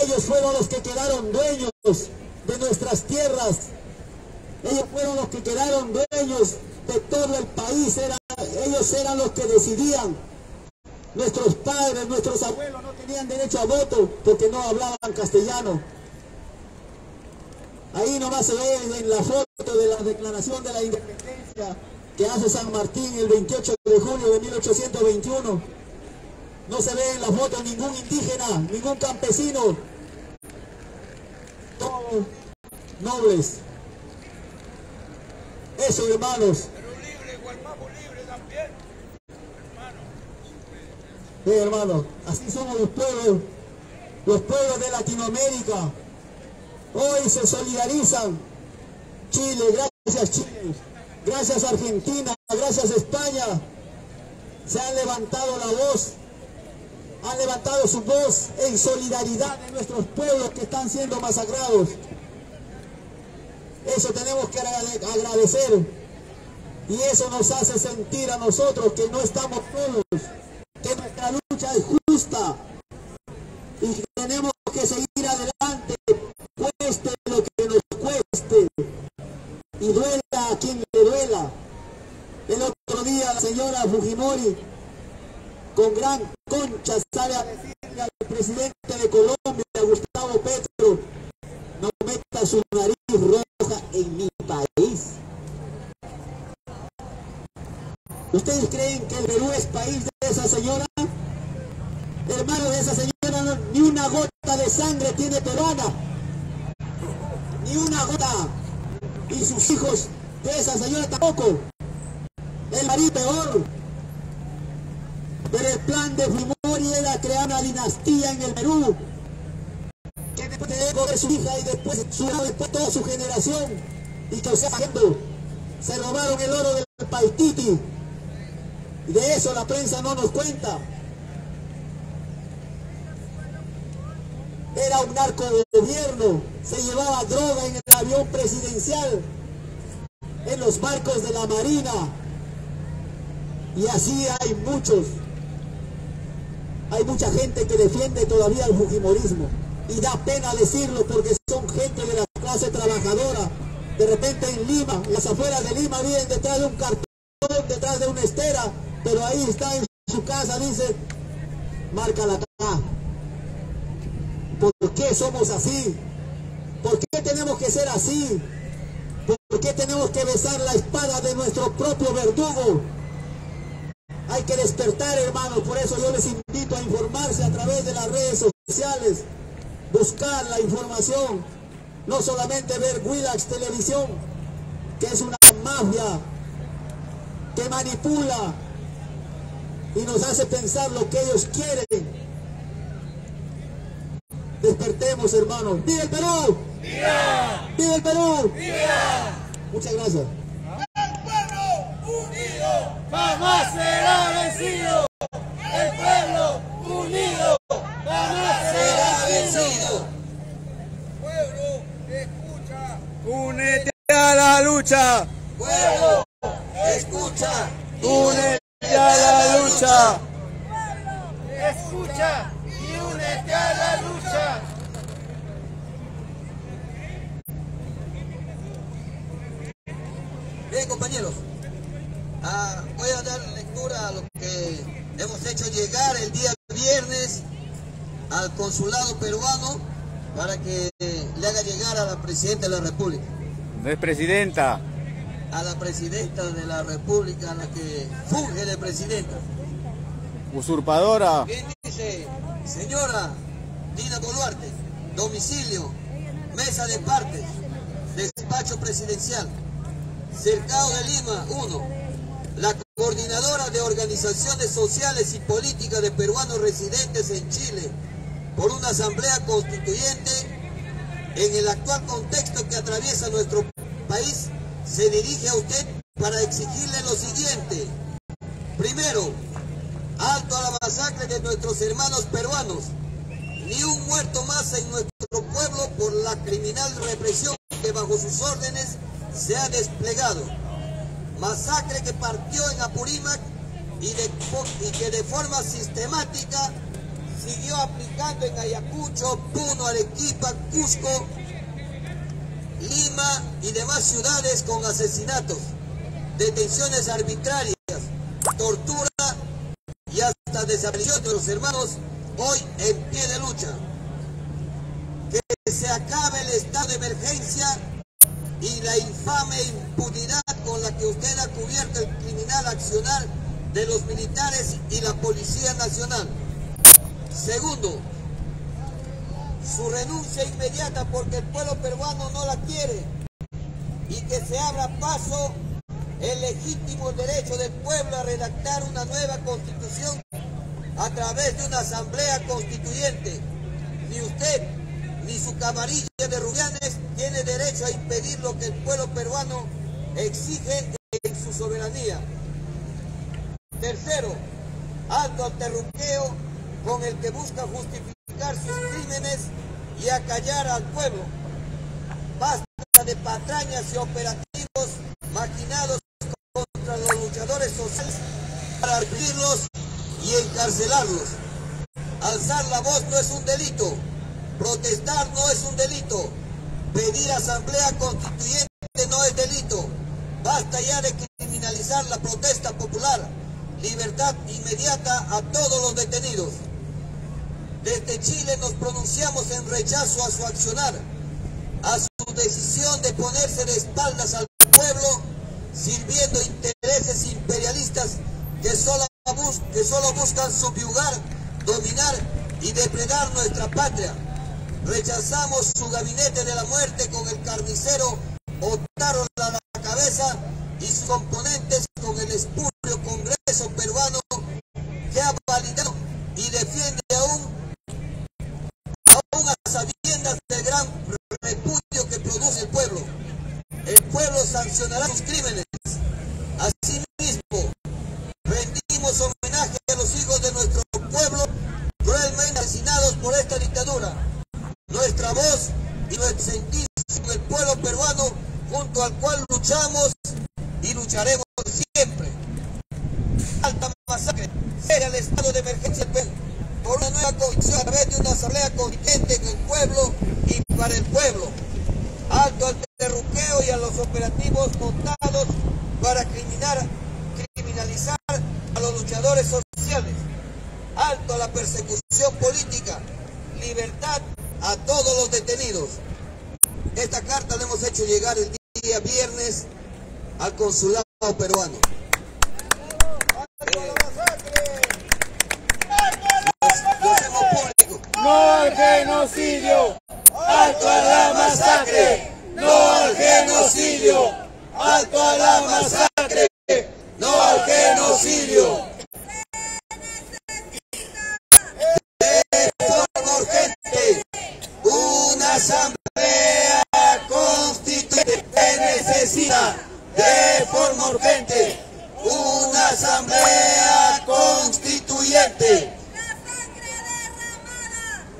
Ellos fueron los que quedaron dueños de nuestras tierras. Ellos fueron los que quedaron dueños de todo el país. Ellos eran los que decidían. Nuestros padres, nuestros abuelos no tenían derecho a voto porque no hablaban castellano. Ahí nomás se ve en la foto de la declaración de la independencia que hace San Martín el 28 de julio de 1821. No se ve en la foto ningún indígena, ningún campesino. Todos nobles. Eso, hermanos. Pero libre, Gualmapo libre también. Hermano, así somos los pueblos de Latinoamérica. Hoy se solidarizan Chile, gracias Chile, gracias Argentina, gracias España, se han levantado la voz, han levantado su voz en solidaridad de nuestros pueblos que están siendo masacrados. Eso tenemos que agradecer y eso nos hace sentir a nosotros que no estamos solos, que nuestra lucha es justa y que tenemos que seguir adelante, cueste lo que nos cueste y duela a quien le duela. El otro día la señora Fujimori con gran concha sale a decirle al presidente de Colombia, Gustavo Petro, no meta su nariz roja en mi país. ¿Ustedes creen que el Perú es país de esa señora? Hermano, de esa señora no, ni una gota de sangre tiene peruana. Ni una gota. Y sus hijos de esa señora tampoco. El marido peor. Pero el plan de Fujimori era crear una dinastía en el Perú. Que después de su hija y después toda su generación. Y que se robaron el oro del Paititi. Y de eso la prensa no nos cuenta. Era un narcogobierno, se llevaba droga en el avión presidencial, en los barcos de la Marina, y así hay muchos. Hay mucha gente que defiende todavía el fujimorismo, y da pena decirlo porque son gente de la clase trabajadora. De repente en Lima, en las afueras de Lima, viven detrás de un cartón, detrás de una estera, pero ahí está en su casa, dice, márcala acá. ¿Por qué somos así? ¿Por qué tenemos que ser así? ¿Por qué tenemos que besar la espada de nuestro propio verdugo? Hay que despertar, hermanos. Por eso yo les invito a informarse a través de las redes sociales, buscar la información, no solamente ver Willax Televisión, que es una mafia que manipula y nos hace pensar lo que ellos quieren. Despertemos, hermanos. ¡Viva el Perú! ¡Viva! ¡Viva el Perú! ¡Viva! Muchas gracias. El pueblo unido jamás será vencido. El pueblo unido jamás será vencido. Pueblo, escucha. ¡Únete a la lucha! Pueblo, escucha. ¡Únete a la lucha! Escucha y únete a la lucha. Bien, compañeros, voy a dar lectura a lo que hemos hecho llegar el día viernes al consulado peruano para que le haga llegar a la Presidenta de la República. No es presidenta. A la Presidenta de la República, a la que funge de Presidenta. Usurpadora. Bien dice, señora Dina Boluarte, domicilio, mesa de partes, despacho presidencial, Cercado de Lima, 1. La coordinadora de organizaciones sociales y políticas de peruanos residentes en Chile por una asamblea constituyente en el actual contexto que atraviesa nuestro país, se dirige a usted para exigirle lo siguiente. Primero, alto a la masacre de nuestros hermanos peruanos. Ni un muerto más en nuestro pueblo por la criminal represión que bajo sus órdenes se ha desplegado. Masacre que partió en Apurímac y que de forma sistemática siguió aplicando en Ayacucho, Puno, Arequipa, Cusco, Lima y demás ciudades con asesinatos, detenciones arbitrarias, tortura y hasta desaparición de los hermanos hoy en pie de lucha. Que se acabe el estado de emergencia y la infame impunidad con la que usted ha cubierto el criminal accionar de los militares y la Policía Nacional. Segundo, su renuncia inmediata porque el pueblo peruano no la quiere y que se abra paso el legítimo derecho del pueblo a redactar una nueva constitución a través de una asamblea constituyente. Ni usted ni su camarilla de rubianes tiene derecho a impedir lo que el pueblo peruano exige en su soberanía. Tercero, alto al terruqueo con el que busca justificar sus crímenes y acallar al pueblo. Basta de patrañas y operativos maquinados contra los luchadores sociales para arrepentirlos y encarcelarlos. Alzar la voz no es un delito, protestar no es un delito, pedir asamblea constituyente no es delito. Basta ya de criminalizar la protesta popular. Libertad inmediata a todos los detenidos. Desde Chile nos pronunciamos en rechazo a su accionar, a su decisión de ponerse de espaldas al pueblo, sirviendo intereses imperialistas que solo buscan subyugar, dominar y depredar nuestra patria. Rechazamos su gabinete de la muerte con el carnicero Otárola a la cabeza y sus componentes con el espurio Congreso peruano que ha validado y defiende aún a sabiendas del gran repudio que produce el pueblo. El pueblo sancionará sus crímenes. Asimismo, rendimos homenaje a los hijos de nuestro pueblo cruelmente asesinados por esta dictadura. Nuestra voz y nuestro sentir con el pueblo peruano, junto al cual luchamos y lucharemos siempre. Alta masacre, era el estado de emergencia por una nueva convicción a través de una asamblea constituyente en el pueblo y para el pueblo. Alto al terruqueo y a los operativos montados para criminalizar a los luchadores sociales. Alto a la persecución política. Libertad a todos los detenidos. Esta carta la hemos hecho llegar el día viernes al consulado peruano. Lo hacemos público. ¡No al genocidio! ¡Alto a la masacre! ¡No al genocidio! ¡Alto a la masacre! ¡No al genocidio! De forma urgente, una asamblea constituyente se necesita. De forma urgente, una asamblea constituyente.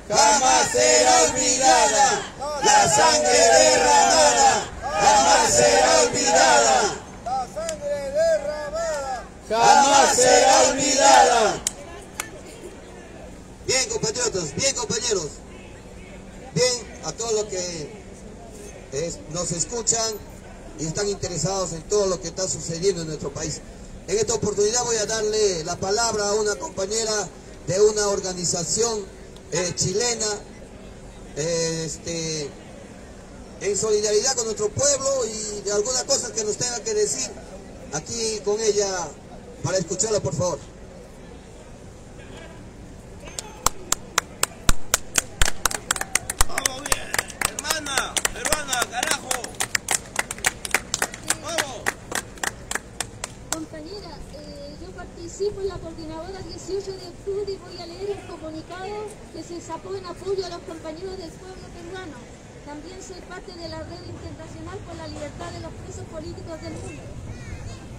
Jamás será olvidada, la sangre derramada, jamás será olvidada, La sangre derramada. jamás será olvidada. Bien, compatriotas, bien, compañeros, bien a todos los que nos escuchan y están interesados en todo lo que está sucediendo en nuestro país. En esta oportunidad voy a darle la palabra a una compañera de una organización chilena, en solidaridad con nuestro pueblo y de algunas cosas que nos tenga que decir aquí con ella, para escucharla, por favor. Vamos bien, hermana, peruana, carajo. Vamos. Compañera, yo participo en la coordinadora 18 de octubre y voy a leer el comunicado que se sacó en apoyo a los compañeros del pueblo peruano. También soy parte de la red internacional por la libertad de los presos políticos del mundo.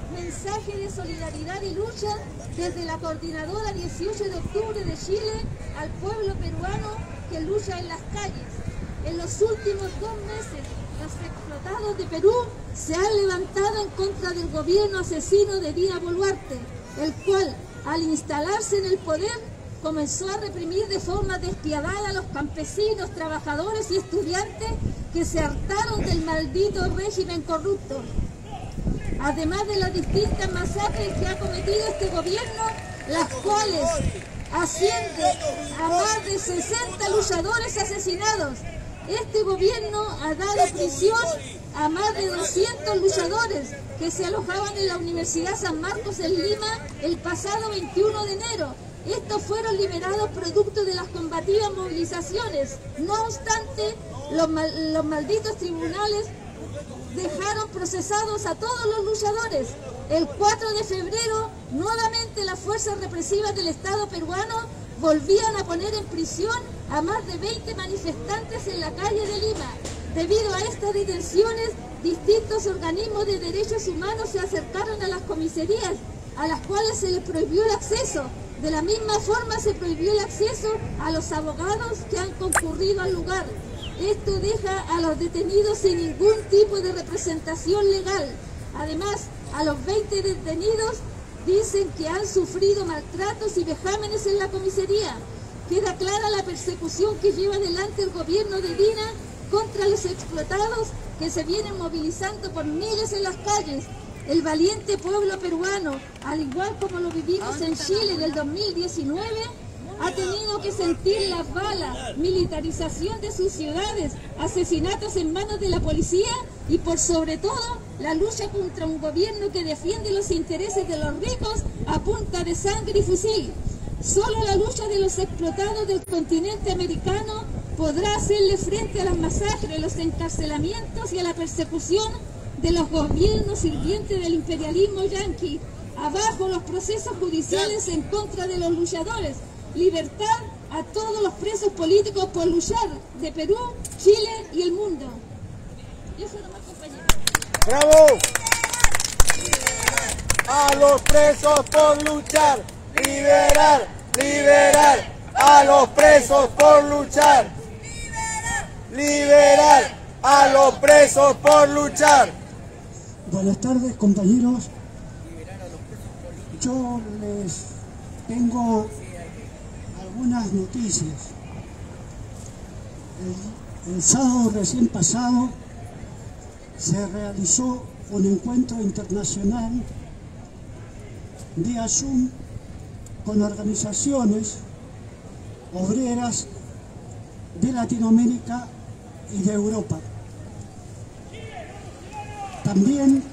Mensaje de solidaridad y lucha desde la coordinadora 18 de octubre de Chile al pueblo peruano que lucha en las calles. En los últimos 2 meses, los explotados de Perú se han levantado en contra del gobierno asesino de Dina Boluarte, el cual, al instalarse en el poder, comenzó a reprimir de forma despiadada a los campesinos, trabajadores y estudiantes que se hartaron del maldito régimen corrupto. Además de las distintas masacres que ha cometido este gobierno, las cuales ascienden a más de 60 luchadores asesinados. Este gobierno ha dado prisión a más de 200 luchadores que se alojaban en la Universidad San Marcos en Lima el pasado 21 de enero. Estos fueron liberados producto de las combativas movilizaciones. No obstante, los malditos tribunales dejaron procesados a todos los luchadores. El 4 de febrero, nuevamente las fuerzas represivas del Estado peruano volvían a poner en prisión a más de 20 manifestantes en la calle de Lima. Debido a estas detenciones, distintos organismos de derechos humanos se acercaron a las comisarías, a las cuales se les prohibió el acceso. De la misma forma se prohibió el acceso a los abogados que han concurrido al lugar. Esto deja a los detenidos sin ningún tipo de representación legal. Además, a los 20 detenidos dicen que han sufrido maltratos y vejámenes en la comisaría. Queda clara la persecución que lleva adelante el gobierno de Dina contra los explotados que se vienen movilizando por miles en las calles. El valiente pueblo peruano, al igual como lo vivimos en Chile del 2019, ha tenido que sentir las balas, militarización de sus ciudades, asesinatos en manos de la policía y por sobre todo la lucha contra un gobierno que defiende los intereses de los ricos a punta de sangre y fusil. Solo la lucha de los explotados del continente americano podrá hacerle frente a las masacres, los encarcelamientos y a la persecución de los gobiernos sirvientes del imperialismo yanqui. Abajo los procesos judiciales en contra de los luchadores. Libertad a todos los presos políticos por luchar de Perú, Chile y el mundo. Y eso nomás, compañeros. ¡Bravo! A los presos por luchar. Liberar, liberar. A los presos por luchar. Liberar a los presos por luchar. Buenas tardes, compañeros. Yo les tengo algunas noticias. El sábado recién pasado se realizó un encuentro internacional vía Zoom con organizaciones obreras de Latinoamérica y de Europa. También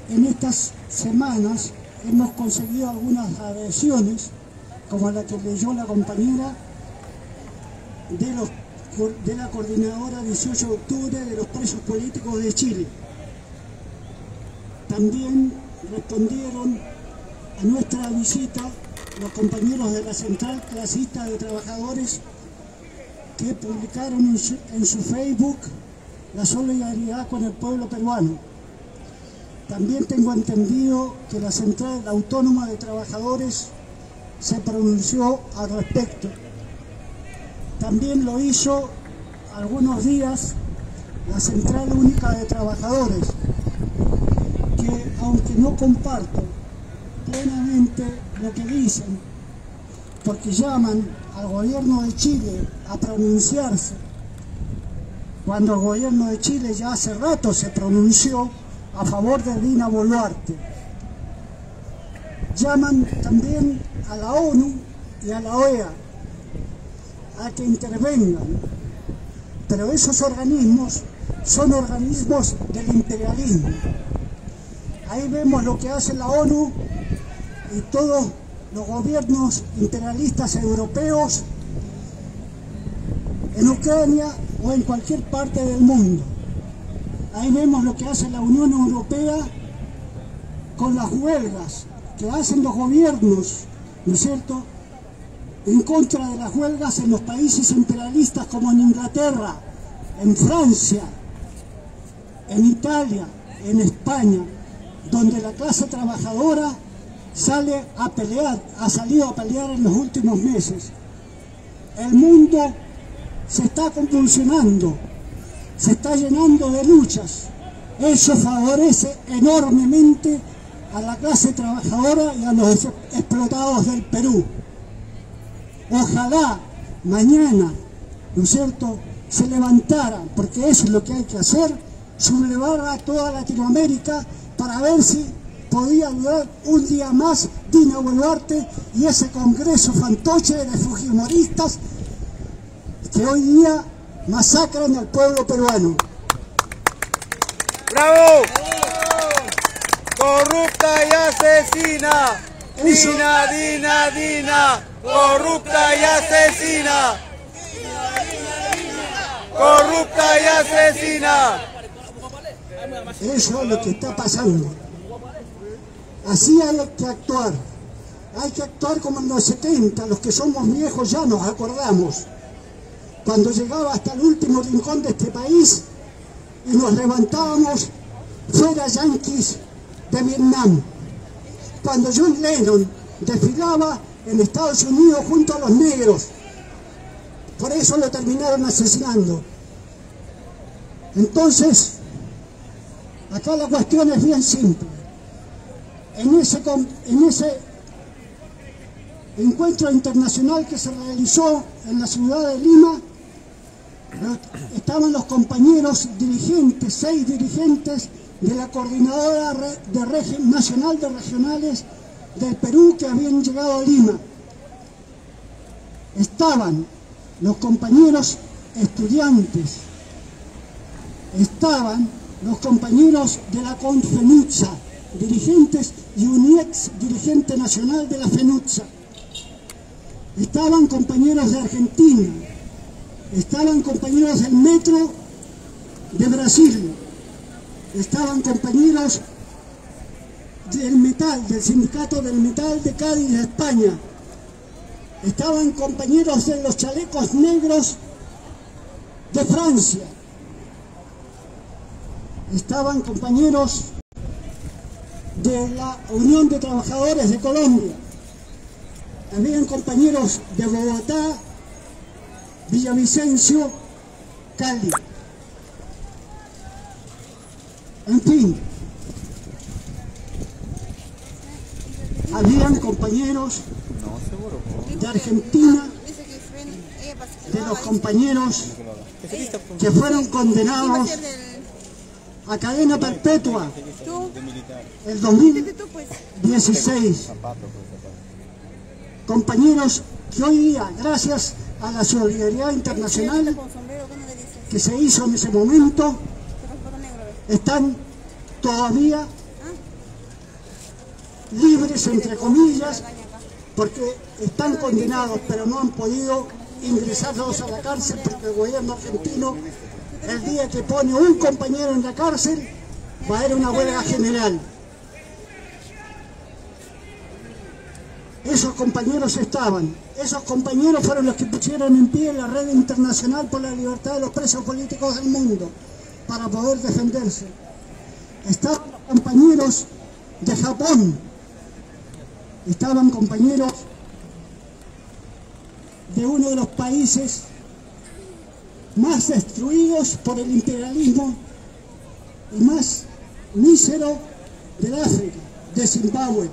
en estas semanas hemos conseguido algunas adhesiones, como la que leyó la compañera de la coordinadora 18 de octubre de los presos políticos de Chile. También respondieron a nuestra visita los compañeros de la Central Clasista de Trabajadores, que publicaron en su Facebook la solidaridad con el pueblo peruano. También tengo entendido que la Central Autónoma de Trabajadores se pronunció al respecto. También lo hizo algunos días la Central Única de Trabajadores, que aunque no comparto plenamente lo que dicen, porque llaman al gobierno de Chile a pronunciarse, cuando el gobierno de Chile ya hace rato se pronunció a favor de Dina Boluarte. Llaman también a la ONU y a la OEA a que intervengan, pero esos organismos son organismos del imperialismo. Ahí vemos lo que hace la ONU y todos los gobiernos imperialistas europeos en Ucrania o en cualquier parte del mundo. Ahí vemos lo que hace la Unión Europea con las huelgas que hacen los gobiernos, ¿no es cierto?, en contra de las huelgas en los países imperialistas como en Inglaterra, en Francia, en Italia, en España, donde la clase trabajadora sale a pelear, ha salido a pelear en los últimos meses. El mundo se está convulsionando, se está llenando de luchas. Eso favorece enormemente a la clase trabajadora y a los explotados del Perú. Ojalá mañana, ¿no es cierto?, se levantara, porque eso es lo que hay que hacer, sublevar a toda Latinoamérica para ver si podía durar un día más Dina Boluarte y ese congreso fantoche de fujimoristas que hoy día masacran al pueblo peruano. ¡Bravo! ¡Corrupta y asesina! ¡Dina, Dina, Dina! ¡Corrupta y asesina! ¡Corrupta y asesina! Eso es lo que está pasando. Así hay que actuar. Hay que actuar como en los 70, los que somos viejos ya nos acordamos. Cuando llegaba hasta el último rincón de este país y nos levantábamos fuera yanquis de Vietnam. Cuando John Lennon desfilaba en Estados Unidos junto a los negros. Por eso lo terminaron asesinando. Entonces, acá la cuestión es bien simple. En ese encuentro internacional que se realizó en la ciudad de Lima, estaban los compañeros dirigentes, 6 dirigentes de la Coordinadora Nacional de Regionales del Perú que habían llegado a Lima. Estaban los compañeros estudiantes, estaban los compañeros de la CONFENUTSA, dirigentes y un ex dirigente nacional de la FENUTSA. Estaban compañeros de Argentina, estaban compañeros del Metro de Brasil, estaban compañeros del Metal, del Sindicato del Metal de Cádiz de España, estaban compañeros de los chalecos negros de Francia, estaban compañeros de la Unión de Trabajadores de Colombia, también compañeros de Bogotá, Villavicencio, Cali. En fin, habían compañeros de Argentina, de los compañeros que fueron condenados a cadena perpetua el 2016. Compañeros que hoy día, gracias a la solidaridad internacional que se hizo en ese momento, están todavía libres, entre comillas, porque están condenados, pero no han podido ingresarlos a la cárcel porque el gobierno argentino, el día que pone un compañero en la cárcel, va a haber una huelga general. Esos compañeros estaban, esos compañeros fueron los que pusieron en pie la red internacional por la libertad de los presos políticos del mundo, para poder defenderse. Estaban compañeros de Japón, estaban compañeros de uno de los países más destruidos por el imperialismo y más mísero del África, de Zimbabue.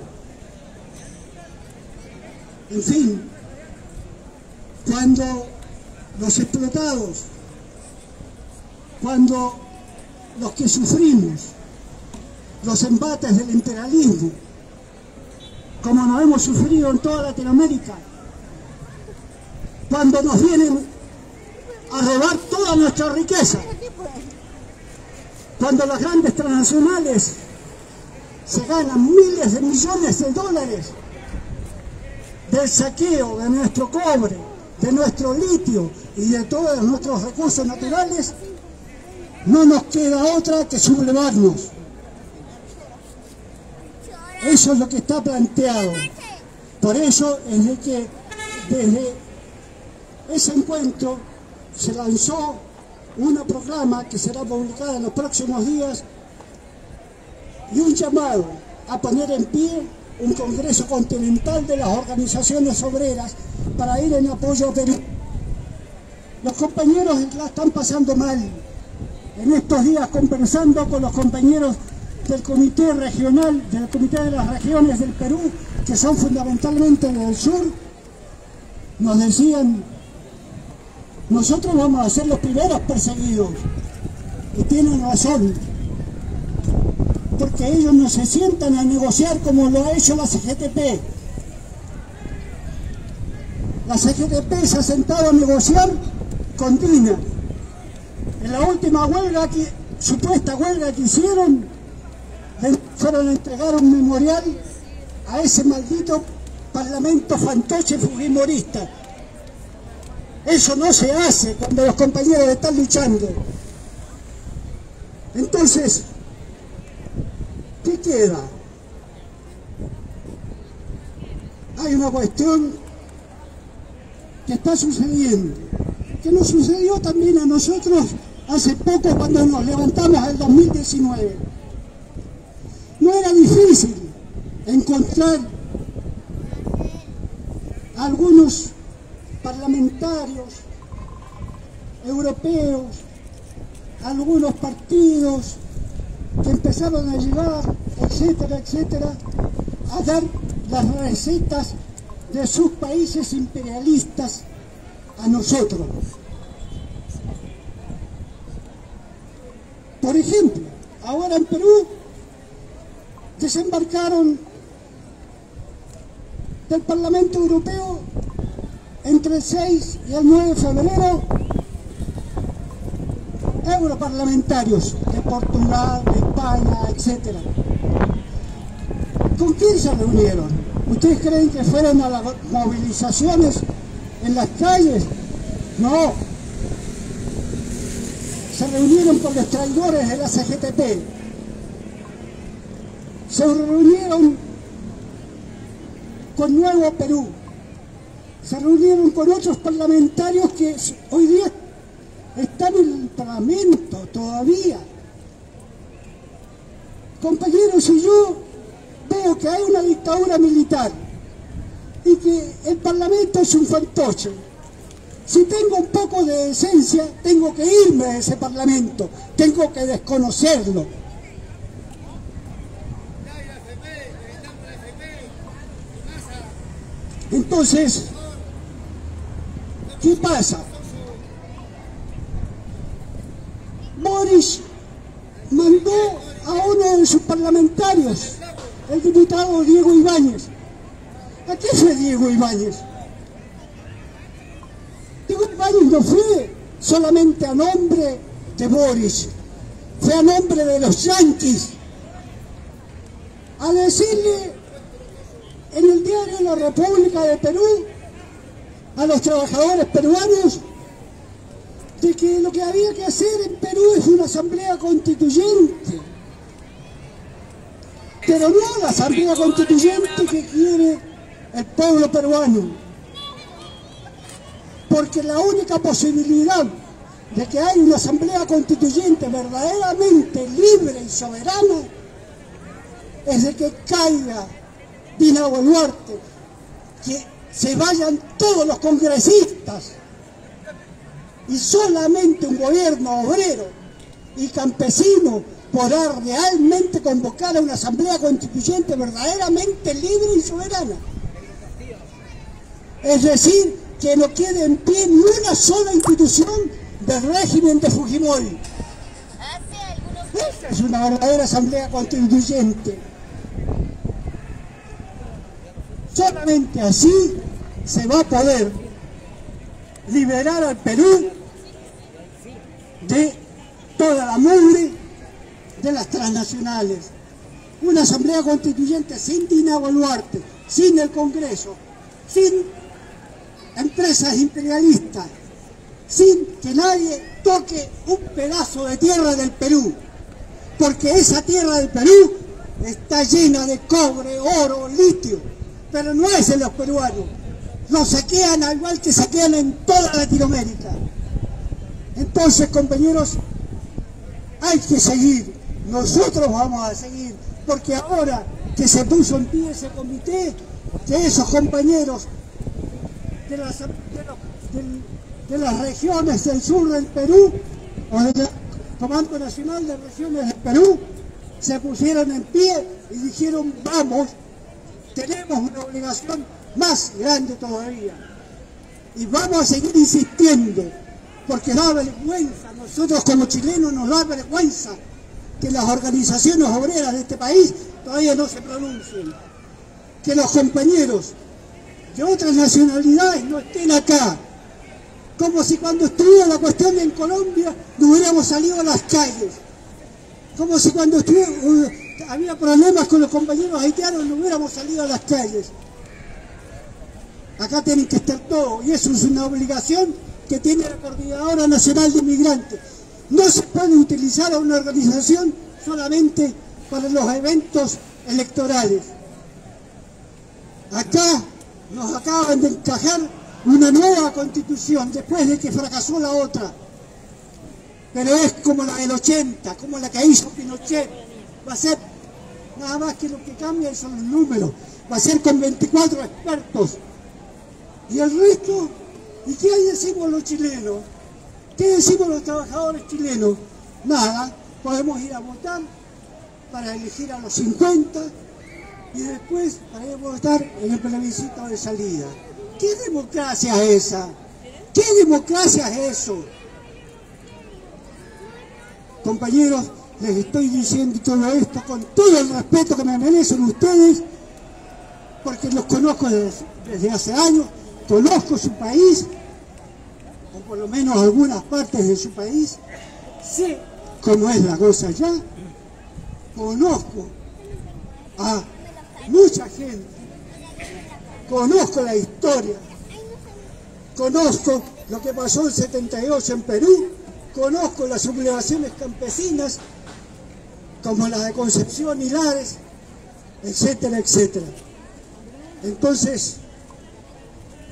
En fin, cuando los explotados, cuando los que sufrimos los embates del imperialismo, como nos hemos sufrido en toda Latinoamérica, cuando nos vienen a robar toda nuestra riqueza, cuando las grandes transnacionales se ganan miles de millones de dólares del saqueo de nuestro cobre, de nuestro litio y de todos nuestros recursos naturales, no nos queda otra que sublevarnos. Eso es lo que está planteado. Por eso es de que desde ese encuentro se lanzó una proclama que será publicada en los próximos días y un llamado a poner en pie un Congreso Continental de las organizaciones obreras para ir en apoyo a Perú. Los compañeros la están pasando mal. En estos días, conversando con los compañeros del Comité Regional, del Comité de las Regiones del Perú, que son fundamentalmente del sur, nos decían: nosotros vamos a ser los primeros perseguidos. Y tienen razón, porque ellos no se sientan a negociar como lo ha hecho la CGTP. La CGTP se ha sentado a negociar con Dina. En la última huelga, supuesta huelga que hicieron, fueron a entregar un memorial a ese maldito parlamento fantoche fujimorista. Eso no se hace cuando los compañeros están luchando. Entonces, ¿qué queda? hay una cuestión que está sucediendo, que nos sucedió también a nosotros hace poco cuando nos levantamos en 2019. No era difícil encontrar algunos parlamentarios europeos, algunos partidos que empezaron a llegar, etcétera, etcétera, a dar las recetas de sus países imperialistas a nosotros. Por ejemplo, ahora en Perú desembarcaron del Parlamento Europeo entre el 6 y el 9 de febrero europarlamentarios de Portugal, de España, etc. ¿Con quién se reunieron? ¿Ustedes creen que fueron a las movilizaciones en las calles? No. Se reunieron con los traidores de la CGTP. Se reunieron con Nuevo Perú. Se reunieron con otros parlamentarios que hoy día están en el Parlamento todavía. Compañeros, y yo veo que hay una dictadura militar y que el Parlamento es un fantoche. Si tengo un poco de decencia, tengo que irme de ese Parlamento, tengo que desconocerlo. Entonces, ¿qué pasa? Boris mandó a uno de sus parlamentarios, el diputado Diego Ibáñez. ¿A qué fue Diego Ibáñez? Diego Ibáñez no fue solamente a nombre de Boris, fue a nombre de los yanquis, a decirle en el diario La República de Perú a los trabajadores peruanos de que lo que había que hacer en Perú es una asamblea constituyente, pero no la asamblea constituyente que quiere el pueblo peruano, porque la única posibilidad de que haya una asamblea constituyente verdaderamente libre y soberana es de que caiga Dina Boluarte, que se vayan todos los congresistas y solamente un gobierno obrero y campesino podrá realmente convocar a una asamblea constituyente verdaderamente libre y soberana. Es decir, que no quede en pie ni una sola institución del régimen de Fujimori. Esta es una verdadera asamblea constituyente. Solamente así se va a poder liberar al Perú de toda la mugre de las transnacionales. Una asamblea constituyente sin Dina Boluarte, sin el Congreso, sin empresas imperialistas, sin que nadie toque un pedazo de tierra del Perú, porque esa tierra del Perú está llena de cobre, oro, litio, pero no es de los peruanos. Los saquean al igual que saquean en toda Latinoamérica. Entonces, compañeros, hay que seguir. Nosotros vamos a seguir, porque ahora que se puso en pie ese comité, que esos compañeros de las regiones del sur del Perú, o del Comando Nacional de Regiones del Perú, se pusieron en pie y dijeron, vamos, tenemos una obligación más grande todavía. Y vamos a seguir insistiendo, porque da vergüenza, nosotros como chilenos nos da vergüenza que las organizaciones obreras de este país todavía no se pronuncien, que los compañeros de otras nacionalidades no estén acá, como si cuando estuvo la cuestión en Colombia no hubiéramos salido a las calles, como si cuando había problemas con los compañeros haitianos no hubiéramos salido a las calles. Acá tienen que estar todos, y eso es una obligación que tiene la Coordinadora Nacional de Inmigrantes. No se puede utilizar a una organización solamente para los eventos electorales. Acá nos acaban de encajar una nueva constitución después de que fracasó la otra. Pero es como la del 80, como la que hizo Pinochet. Va a ser nada más que lo que cambian son los números. Va a ser con 24 expertos. Y el resto, ¿y qué decimos los chilenos? ¿Qué decimos los trabajadores chilenos? Nada, podemos ir a votar para elegir a los 50 y después para ir a votar en el plebiscito de salida. ¿Qué democracia es esa? ¿Qué democracia es eso? Compañeros, les estoy diciendo todo esto con todo el respeto que me merecen ustedes, porque los conozco desde hace años, conozco su país, o por lo menos algunas partes de su país, sé cómo es la cosa allá, conozco a mucha gente, conozco la historia, conozco lo que pasó en 78 en Perú, conozco las sublevaciones campesinas, como la de Concepción y Lares, etcétera, etcétera. Entonces,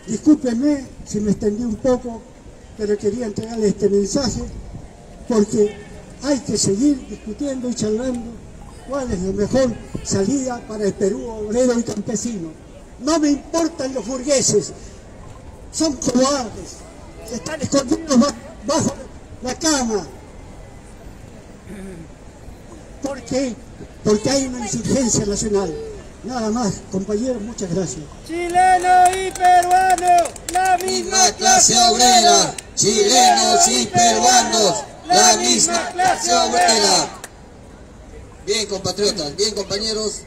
discúlpenme si me extendí un poco, pero quería entregarles este mensaje, porque hay que seguir discutiendo y charlando cuál es la mejor salida para el Perú obrero y campesino. No me importan los burgueses, son cobardes, están escondidos bajo la cama. ¿Por qué? Porque hay una insurgencia nacional. Nada más, compañeros, muchas gracias. Chileno y peruano, la misma clase obrera. Chilenos y peruanos, la misma clase obrera. Bien, compatriotas, bien, compañeros,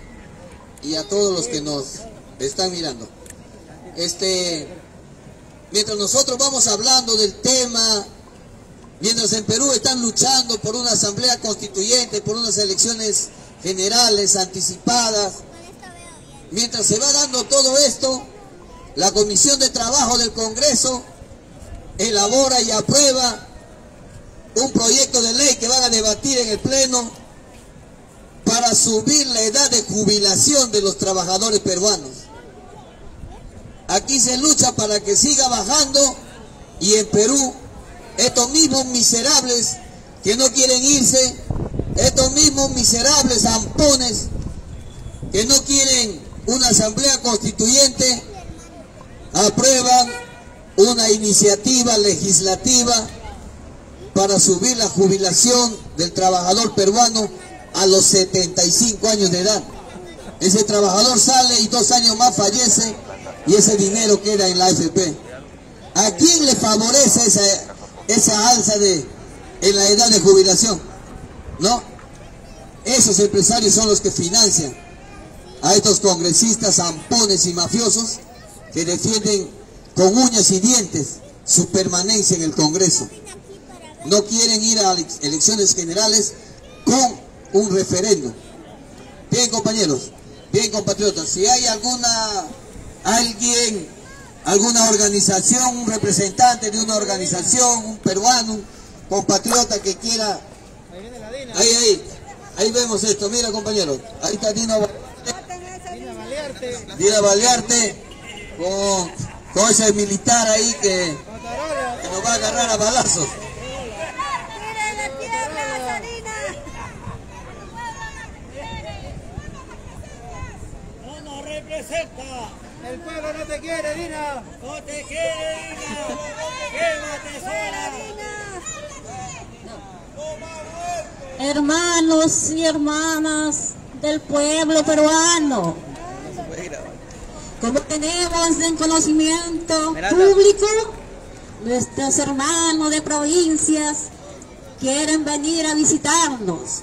y a todos los que nos están mirando. Mientras nosotros vamos hablando del tema, mientras en Perú están luchando por una asamblea constituyente, por unas elecciones generales anticipadas, mientras se va dando todo esto, la Comisión de Trabajo del Congreso elabora y aprueba un proyecto de ley que van a debatir en el Pleno para subir la edad de jubilación de los trabajadores peruanos. Aquí se lucha para que siga bajando, y en Perú estos mismos miserables que no quieren irse, estos mismos miserables zampones que no quieren una asamblea constituyente, aprueban una iniciativa legislativa para subir la jubilación del trabajador peruano a los 75 años de edad. Ese trabajador sale y 2 años más fallece y ese dinero queda en la AFP. ¿A quién le favorece esa alza en la edad de jubilación? ¿No? Esos empresarios son los que financian a estos congresistas zampones y mafiosos que defienden con uñas y dientes su permanencia en el Congreso. No quieren ir a elecciones generales con un referéndum. Bien, compañeros, bien, compatriotas, si hay alguna organización, un representante de una organización, un peruano, un compatriota que quiera, ahí vemos esto, mira, compañeros, ahí está Dina Balearte con ese militar ahí que nos va a agarrar a balazos. El pueblo no te quiere, Dina. No te quiere, Dina. Quédate sola, Dina. Hermanos y hermanas del pueblo peruano, como tenemos en conocimiento público, nuestros hermanos de provincias quieren venir a visitarnos.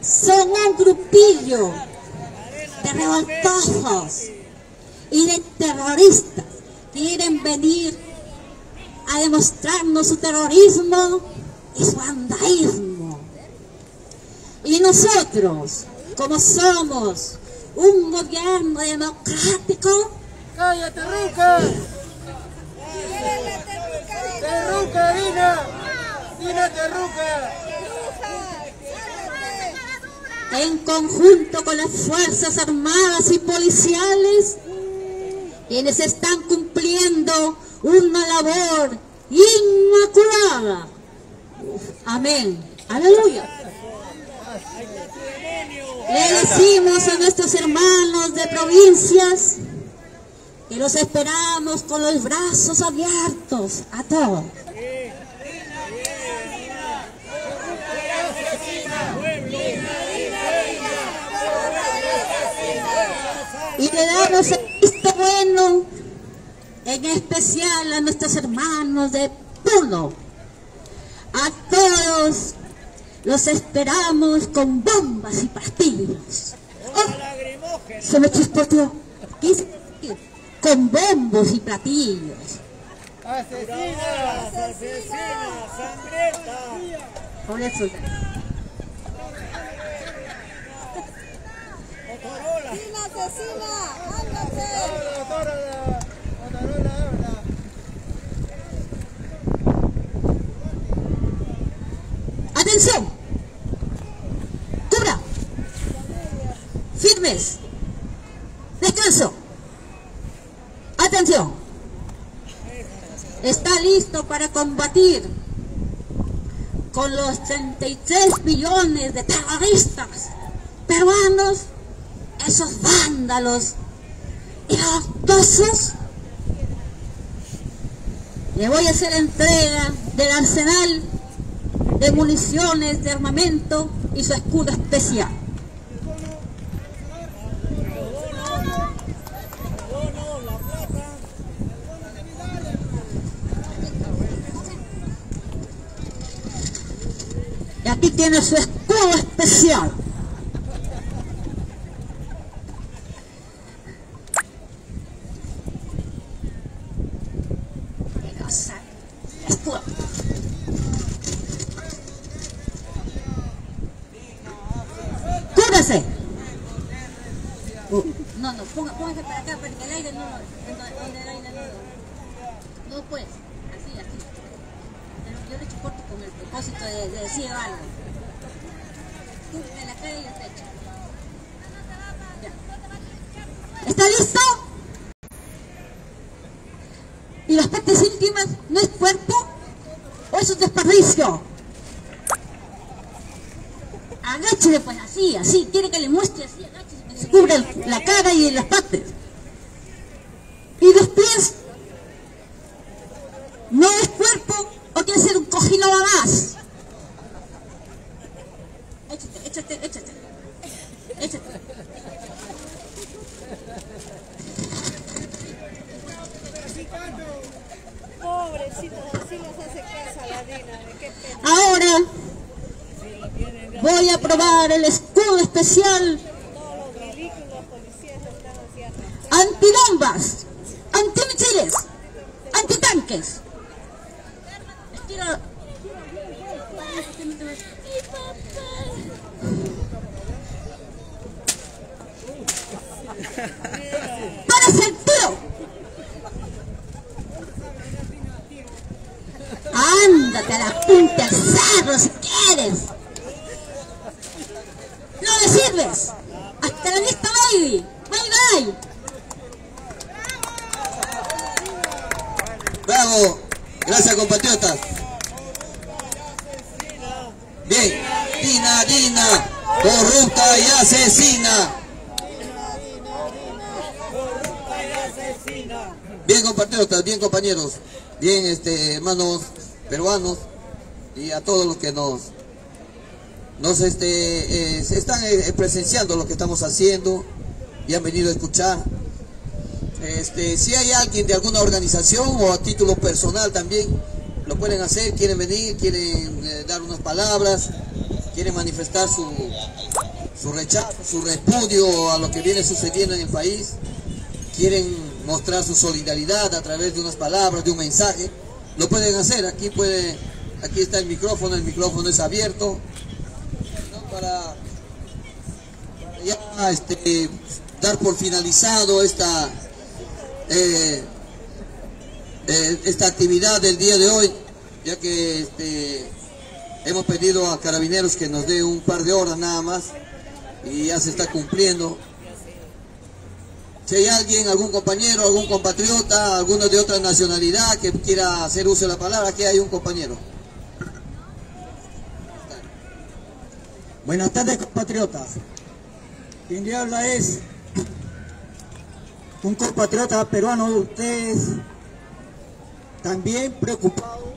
Son un grupillo de revoltosos y de terroristas. Quieren venir a demostrarnos su terrorismo y su vandalismo. Y nosotros, como somos un gobierno democrático... ¡Cállate, Ruca! ¡Terruca, Dina! ¡Dina, Terruca! en conjunto con las Fuerzas Armadas y Policiales, quienes están cumpliendo una labor inmaculada. Amén. Aleluya. Le decimos a nuestros hermanos de provincias que los esperamos con los brazos abiertos a todos. Y le damos el visto bueno, en especial a nuestros hermanos de Puno. A todos los esperamos con bombas y pastillas. Oh, se me chispoteó. Con bombos y platillos. ¡Asesina! ¡Asesina! ¡Sangrienta! Por eso. ¡Asesina! ¡Ándate! ¡Atención! ¡Cubra! ¡Firmes! ¡Descanso! ¡Atención! Está listo para combatir con los 33 millones de terroristas peruanos, esos vándalos iractosos. Le voy a hacer entrega del arsenal de municiones, de armamento y su escudo especial. Y aquí tiene su escudo especial. Escudo. ¡Cúbrase! No, póngase para acá, porque el aire no, donde el aire no puede. Así. Pero yo le echo corto con el propósito de decir algo. Tú en la cara y el pecho. Ya. ¿Está listo? ¿Y las partes íntimas no es cuerpo? ¿O es un desperdicio? Agáchese pues así, quiere que le muestre así, agáchese, que se cubre la cara y las partes. ¿Y los pies? ¿No es cuerpo o quiere ser un cojín nada más? Échate. Pobrecitos, así los hace casa la Dina, qué pena. Ahora voy a probar el escudo especial antibombas, antimisiles, antitanques. Estira. ¡Párese el tiro! Ándate a la punta del cerro si quieres. No le sirves. Hasta la vista, baby. Bye. Bravo. Gracias, compatriotas. Bien. Dina, corrupta y asesina. Bien, compatriotas, bien, compañeros. Bien, hermanos peruanos y a todos los que nos están presenciando lo que estamos haciendo y han venido a escuchar. Si hay alguien de alguna organización o a título personal también, lo pueden hacer, quieren venir, quieren dar unas palabras, quieren manifestar su rechazo, su repudio a lo que viene sucediendo en el país, quieren mostrar su solidaridad a través de unas palabras, de un mensaje, lo pueden hacer. Aquí está el micrófono es abierto, ¿no? Para ya dar por finalizado esta actividad del día de hoy, ya que hemos pedido a Carabineros que nos dé un par de horas nada más y ya se está cumpliendo. Si hay alguien, algún compañero, algún compatriota, alguno de otra nacionalidad que quiera hacer uso de la palabra, aquí hay un compañero. Buenas tardes, compatriotas. Quien le habla es un compatriota peruano de ustedes, también preocupado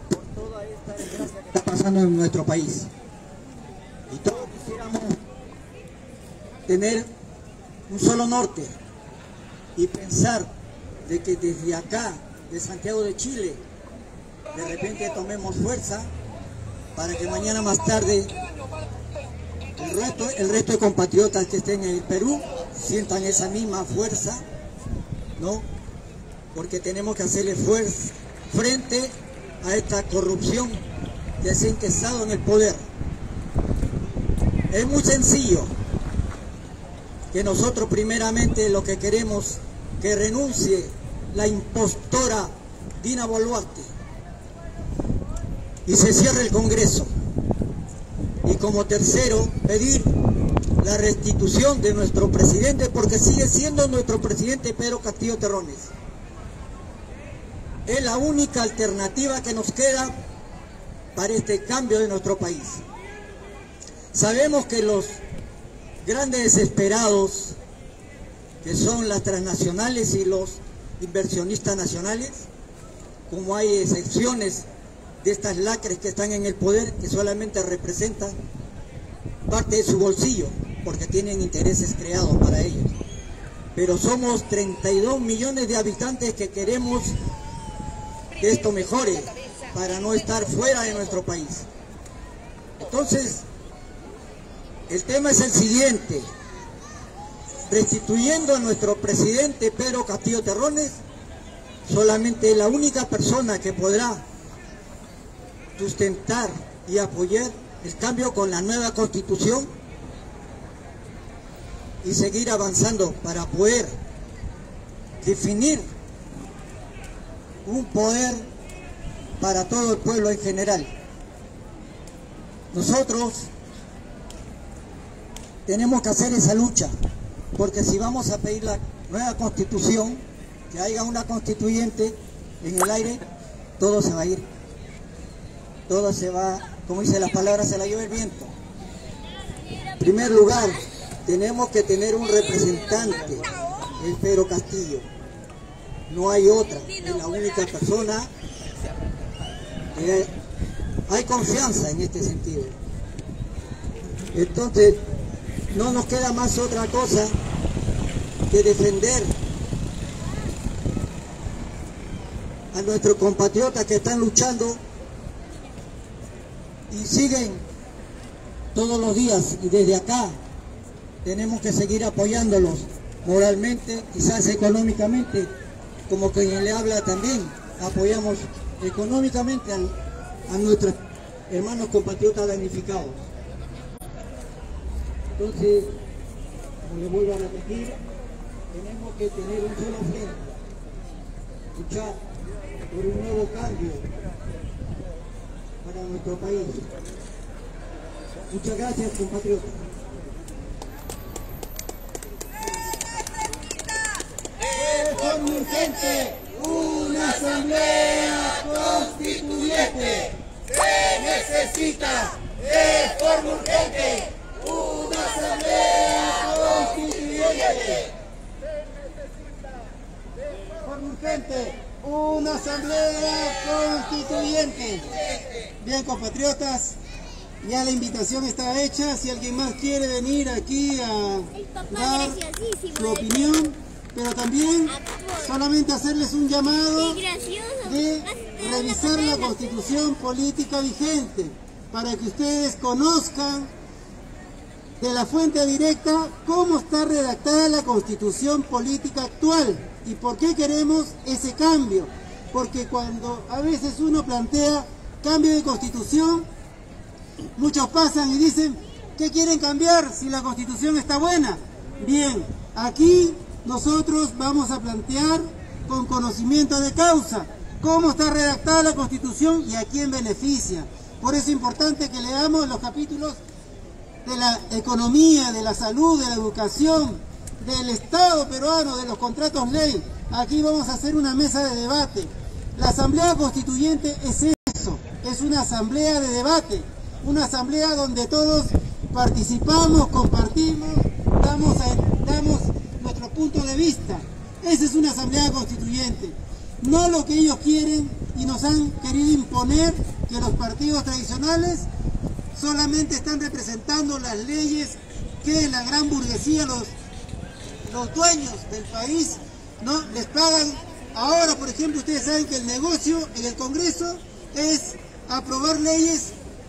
por toda esta desgracia que está pasando en nuestro país. Y todos quisiéramos tener un solo norte y pensar de que desde acá, de Santiago de Chile, de repente tomemos fuerza para que mañana más tarde el resto de compatriotas que estén en el Perú sientan esa misma fuerza, ¿no? Porque tenemos que hacerle fuerza frente a esta corrupción que se ha empezado en el poder. Es muy sencillo que nosotros primeramente lo que queremos que renuncie la impostora Dina Boluarte y se cierre el Congreso. Y como tercero, pedir la restitución de nuestro presidente, porque sigue siendo nuestro presidente Pedro Castillo Terrones. Es la única alternativa que nos queda para este cambio de nuestro país. Sabemos que los grandes desesperados, que son las transnacionales y los inversionistas nacionales, como hay excepciones de estas lacres que están en el poder, que solamente representan parte de su bolsillo, porque tienen intereses creados para ellos. Pero somos 32 millones de habitantes que queremos que esto mejore, para no estar fuera de nuestro país. Entonces, el tema es el siguiente: restituyendo a nuestro presidente Pedro Castillo Terrones, solamente la única persona que podrá sustentar y apoyar el cambio con la nueva Constitución y seguir avanzando para poder definir un poder para todo el pueblo en general. Nosotros tenemos que hacer esa lucha, porque si vamos a pedir la nueva Constitución, que haya una constituyente en el aire, todo se va a ir. Todo se va, como dice la palabra, se la lleva el viento. En primer lugar, tenemos que tener un representante, el Pedro Castillo. No hay otra, es la única persona que hay confianza en este sentido. Entonces, no nos queda más otra cosa que defender a nuestros compatriotas que están luchando y siguen todos los días, y desde acá tenemos que seguir apoyándolos moralmente, quizás económicamente, como quien le habla también, apoyamos económicamente a nuestros hermanos compatriotas damnificados. Entonces, como les vuelvo a repetir, tenemos que tener un solo frente, luchar por un nuevo cambio para nuestro país. Muchas gracias, compatriotas. Reforma urgente, una asamblea constituyente. Se necesita reforma urgente, una asamblea constituyente. Reforma urgente, una asamblea constituyente. Bien, compatriotas, ya la invitación está hecha. Si alguien más quiere venir aquí a dar su opinión, pero también solamente hacerles un llamado de revisar la Constitución política vigente para que ustedes conozcan de la fuente directa cómo está redactada la Constitución política actual y por qué queremos ese cambio. Porque cuando a veces uno plantea cambio de Constitución, muchos pasan y dicen, ¿qué quieren cambiar si la Constitución está buena? Bien, aquí nosotros vamos a plantear con conocimiento de causa cómo está redactada la Constitución y a quién beneficia. Por eso es importante que leamos los capítulos de la economía, de la salud, de la educación, del Estado peruano, de los contratos ley. Aquí vamos a hacer una mesa de debate. La Asamblea Constituyente es eso, es una asamblea de debate, una asamblea donde todos participamos, compartimos, damos nuestro punto de vista. Esa es una asamblea constituyente, no lo que ellos quieren y nos han querido imponer, que los partidos tradicionales solamente están representando las leyes que la gran burguesía, los dueños del país, no les pagan. Ahora, por ejemplo, ustedes saben que el negocio en el Congreso es aprobar leyes,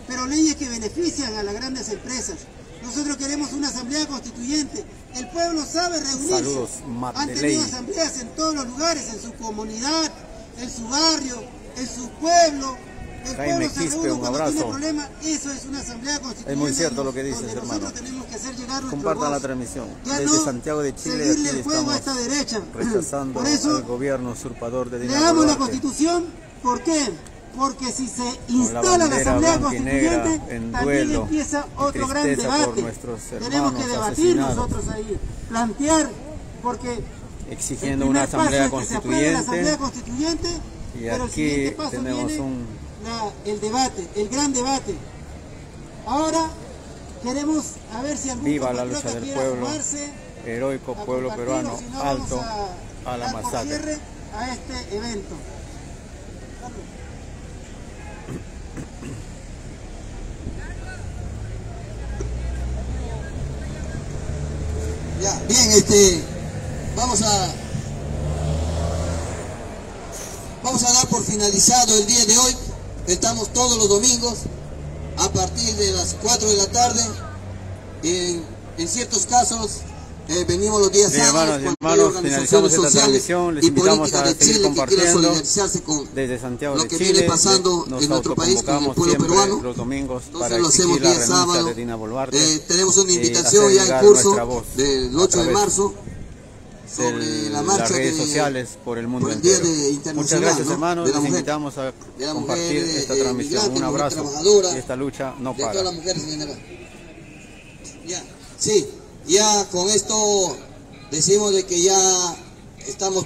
pero leyes que benefician a las grandes empresas. Nosotros queremos una asamblea constituyente. El pueblo sabe reunirse. Saludos, Han tenido asambleas en todos los lugares, en su comunidad, en su barrio, en su pueblo. El Jaime pueblo se Quispe, reúne un cuando abrazo. tiene problema. Eso es una asamblea constituyente. Es muy cierto lo que dices, donde hermano. nosotros tenemos que hacer llegar nuestra Compartan voz. la transmisión. Ya Desde no Santiago de Chile, seguirle aquí el juego a estamos esta derecha. rechazando Por eso, al gobierno usurpador de Dina leamos la Boluarte. Constitución. ¿Por qué? Porque si se Con la instala la bandera Asamblea blanca y negra Constituyente, en también duelo empieza y otro gran tristeza por debate. nuestros Tenemos hermanos que debatir asesinados. nosotros ahí, plantear, porque Exigiendo el una primer paso asamblea es que se apruebe la Asamblea constituyente. Constituyente, Y pero el aquí siguiente paso tenemos viene el debate, el gran debate. Ahora queremos a ver si algún Viva la compatriota lucha del quiera pueblo, sumarse heroico a pueblo compartir, peruano, o si no, alto vamos a la dar por masacre. cierre a este evento. Ya, bien, vamos a dar por finalizado el día de hoy. Estamos todos los domingos a partir de las 4 de la tarde. En ciertos casos venimos los días sábados Hermanos y cuando hay hermanos, finalizamos organizaciones esta sociales transmisión. Les y invitamos políticas a de seguir Chile que quieran compartiendo solidarizarse con desde Santiago lo de que Chile. viene pasando Nos en nuestro país, con el autoconvocamos pueblo siempre peruano. los domingos Entonces para lo hacemos exigir la día renuncia sábado. de Dina Boluarte. Tenemos una y invitación hacer ya en llegar curso nuestra voz del a 8 de través marzo sobre la marcha las redes de, sociales por el mundo por el Día entero. internacional, Muchas gracias, ¿no? hermanos. de la Les mujer, invitamos a de la compartir mujer, esta transmisión. migrante, Un mujer abrazo. trabajadora, Y esta lucha no de para. todas las mujeres en general. Ya, sí, ya con esto decimos de que ya estamos